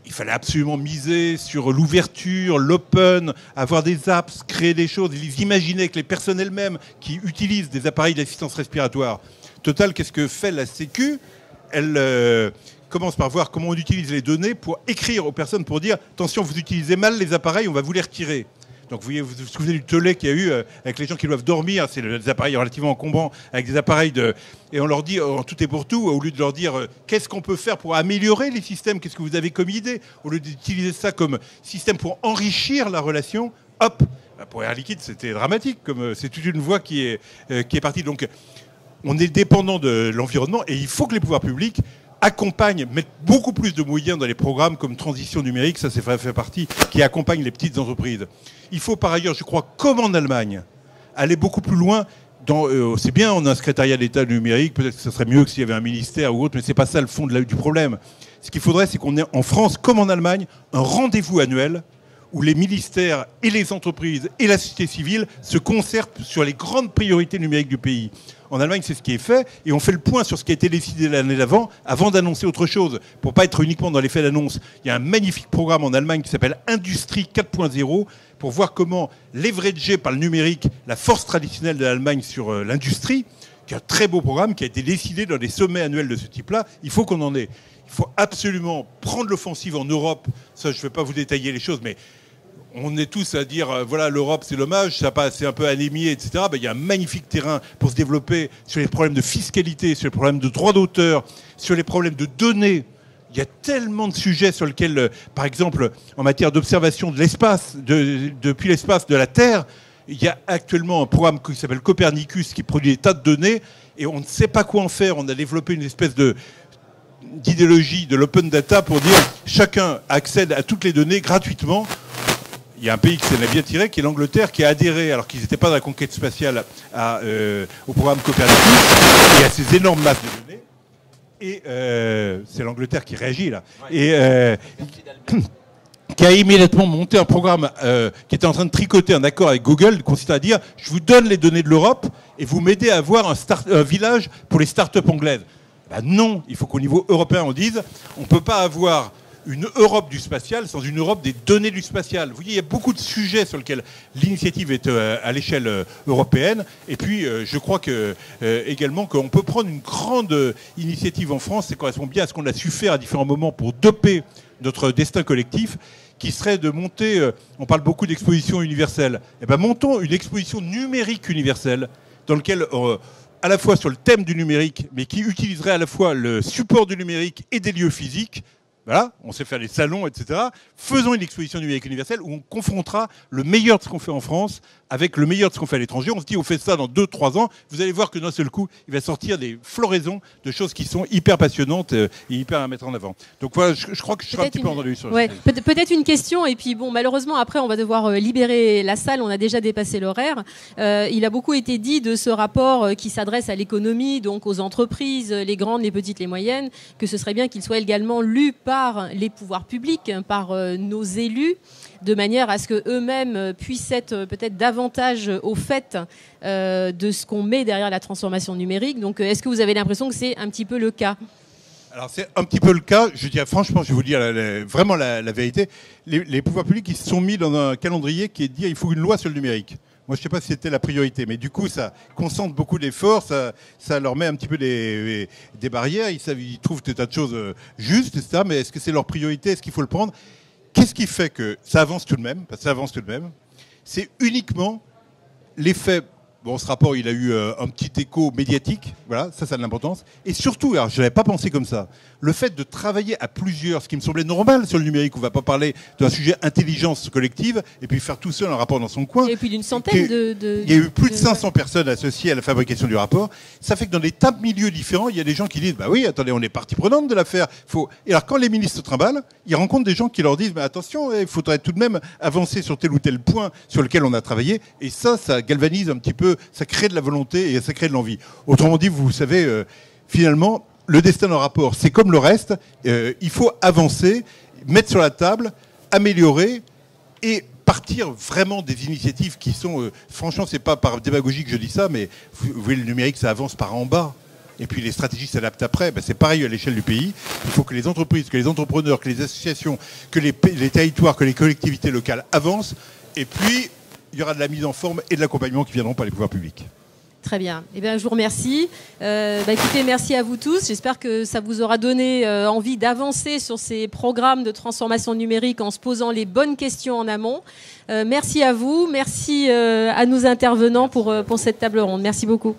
Il fallait absolument miser sur l'ouverture, l'open, avoir des apps, créer des choses. Ils imaginaient que les personnes elles-mêmes qui utilisent des appareils d'assistance respiratoire. Total, qu'est-ce que fait la Sécu ? Elle commence par voir comment on utilise les données pour écrire aux personnes pour dire « Attention, vous utilisez mal les appareils, on va vous les retirer ». Donc vous vous souvenez du tollé qu'il y a eu avec les gens qui doivent dormir, c'est des appareils relativement encombrants, avec des appareils et on leur dit en tout et pour tout, au lieu de leur dire qu'est-ce qu'on peut faire pour améliorer les systèmes, qu'est-ce que vous avez comme idée, au lieu d'utiliser ça comme système pour enrichir la relation, hop, pour Air Liquide c'était dramatique, comme c'est toute une voie qui est partie. Donc on est dépendant de l'environnement et il faut que les pouvoirs publics accompagnent, mettent beaucoup plus de moyens dans les programmes comme Transition numérique, ça c'est fait partie, qui accompagne les petites entreprises. Il faut par ailleurs, je crois, comme en Allemagne, aller beaucoup plus loin. C'est bien, on a un secrétariat d'État numérique, peut-être que ce serait mieux que s'il y avait un ministère ou autre, mais c'est pas ça le fond du problème. Ce qu'il faudrait, c'est qu'on ait en France, comme en Allemagne, un rendez-vous annuel où les ministères et les entreprises et la société civile se concertent sur les grandes priorités numériques du pays. En Allemagne, c'est ce qui est fait, et on fait le point sur ce qui a été décidé l'année d'avant, avant d'annoncer autre chose, pour pas être uniquement dans l'effet d'annonce. Il y a un magnifique programme en Allemagne qui s'appelle Industrie 4.0, pour voir comment leverager par le numérique la force traditionnelle de l'Allemagne sur l'industrie, qui est un très beau programme, qui a été décidé dans des sommets annuels de ce type-là. Il faut qu'on en ait. Il faut absolument prendre l'offensive en Europe. Ça, je ne vais pas vous détailler les choses, mais on est tous à dire, voilà, l'Europe, c'est dommage, c'est un peu anémié, etc. Ben, il y a un magnifique terrain pour se développer sur les problèmes de fiscalité, sur les problèmes de droits d'auteur, sur les problèmes de données. Il y a tellement de sujets sur lesquels, par exemple, en matière d'observation de l'espace, depuis l'espace de la Terre, il y a actuellement un programme qui s'appelle Copernicus qui produit des tas de données et on ne sait pas quoi en faire. On a développé une espèce d'idéologie de l'open data pour dire chacun accède à toutes les données gratuitement. Il y a un pays qui s'en a bien tiré, qui est l'Angleterre, qui a adhéré, alors qu'ils n'étaient pas dans la conquête spatiale, au programme Copernicus, et à ces énormes masses de données. Et c'est l'Angleterre qui réagit, là. Ouais. Et qui a immédiatement monté un programme qui était en train de tricoter un accord avec Google, consistant à dire « Je vous donne les données de l'Europe et vous m'aidez à avoir un village pour les start-up anglaises. » Ben non, il faut qu'au niveau européen, on dise « On ne peut pas avoir une Europe du spatial sans une Europe des données du spatial. » Vous voyez, il y a beaucoup de sujets sur lesquels l'initiative est à l'échelle européenne. Et puis, je crois également qu'on peut prendre une grande initiative en France, ça correspond bien à ce qu'on a su faire à différents moments pour doper notre destin collectif, qui serait de monter, on parle beaucoup d'exposition universelle, eh ben montons une exposition numérique universelle, dans laquelle, à la fois sur le thème du numérique, mais qui utiliserait à la fois le support du numérique et des lieux physiques. Voilà, on sait faire les salons, etc. Faisons une exposition numérique universelle où on confrontera le meilleur de ce qu'on fait en France avec le meilleur de ce qu'on fait à l'étranger. On se dit, on fait ça dans 2-3 ans. Vous allez voir que d'un seul coup, il va sortir des floraisons de choses qui sont hyper passionnantes et hyper à mettre en avant. Donc voilà, je crois que je serai un petit peu entendu sur ouais, peut-être une question, et puis bon, malheureusement, après, on va devoir libérer la salle. On a déjà dépassé l'horaire. Il a beaucoup été dit de ce rapport qui s'adresse à l'économie, donc aux entreprises, les grandes, les petites, les moyennes, que ce serait bien qu'il soit également lu par les pouvoirs publics, par nos élus, de manière à ce qu'eux-mêmes puissent être peut-être davantage au fait de ce qu'on met derrière la transformation numérique. Donc, est-ce que vous avez l'impression que c'est un petit peu le cas ? Alors c'est un petit peu le cas, je dirais franchement, je vais vous dire vraiment la vérité, les pouvoirs publics ils se sont mis dans un calendrier qui est de dire il faut une loi sur le numérique. Moi je ne sais pas si c'était la priorité, mais du coup ça concentre beaucoup d'efforts, ça leur met un petit peu des barrières, ils trouvent des tas de choses justes, etc. Mais est-ce que c'est leur priorité, est-ce qu'il faut le prendre? Qu'est-ce qui fait que ça avance tout de même? Parce que ça avance tout de même. C'est uniquement l'effet. Bon, ce rapport, il a eu un petit écho médiatique, voilà, ça a de l'importance. Et surtout, alors je n'avais pas pensé comme ça, le fait de travailler à plusieurs, ce qui me semblait normal sur le numérique, on ne va pas parler d'un sujet intelligence collective, et puis faire tout seul un rapport dans son coin. Et puis d'une centaine Il y a eu plus de 500 personnes associées à la fabrication du rapport. Ça fait que dans des tas de milieux différents, il y a des gens qui disent, bah oui, attendez, on est partie prenante de l'affaire. Et alors quand les ministres trimballent, ils rencontrent des gens qui leur disent, mais attention, il faudrait tout de même avancer sur tel ou tel point sur lequel on a travaillé. Et ça galvanise un petit peu, ça crée de la volonté et ça crée de l'envie. Autrement dit, vous savez, finalement, le destin d'un rapport, c'est comme le reste. Il faut avancer, mettre sur la table, améliorer et partir vraiment des initiatives qui sont... franchement, c'est pas par démagogie que je dis ça, mais vous voyez, le numérique, ça avance par en bas. Et puis les stratégies s'adaptent après. Ben, c'est pareil à l'échelle du pays. Il faut que les entreprises, que les entrepreneurs, que les associations, que les territoires, que les collectivités locales avancent. Et puis, il y aura de la mise en forme et de l'accompagnement qui viendront par les pouvoirs publics. Très bien. Eh bien, je vous remercie. Écoutez, merci à vous tous. J'espère que ça vous aura donné envie d'avancer sur ces programmes de transformation numérique en se posant les bonnes questions en amont. Merci à vous. Merci à nos intervenants pour cette table ronde. Merci beaucoup.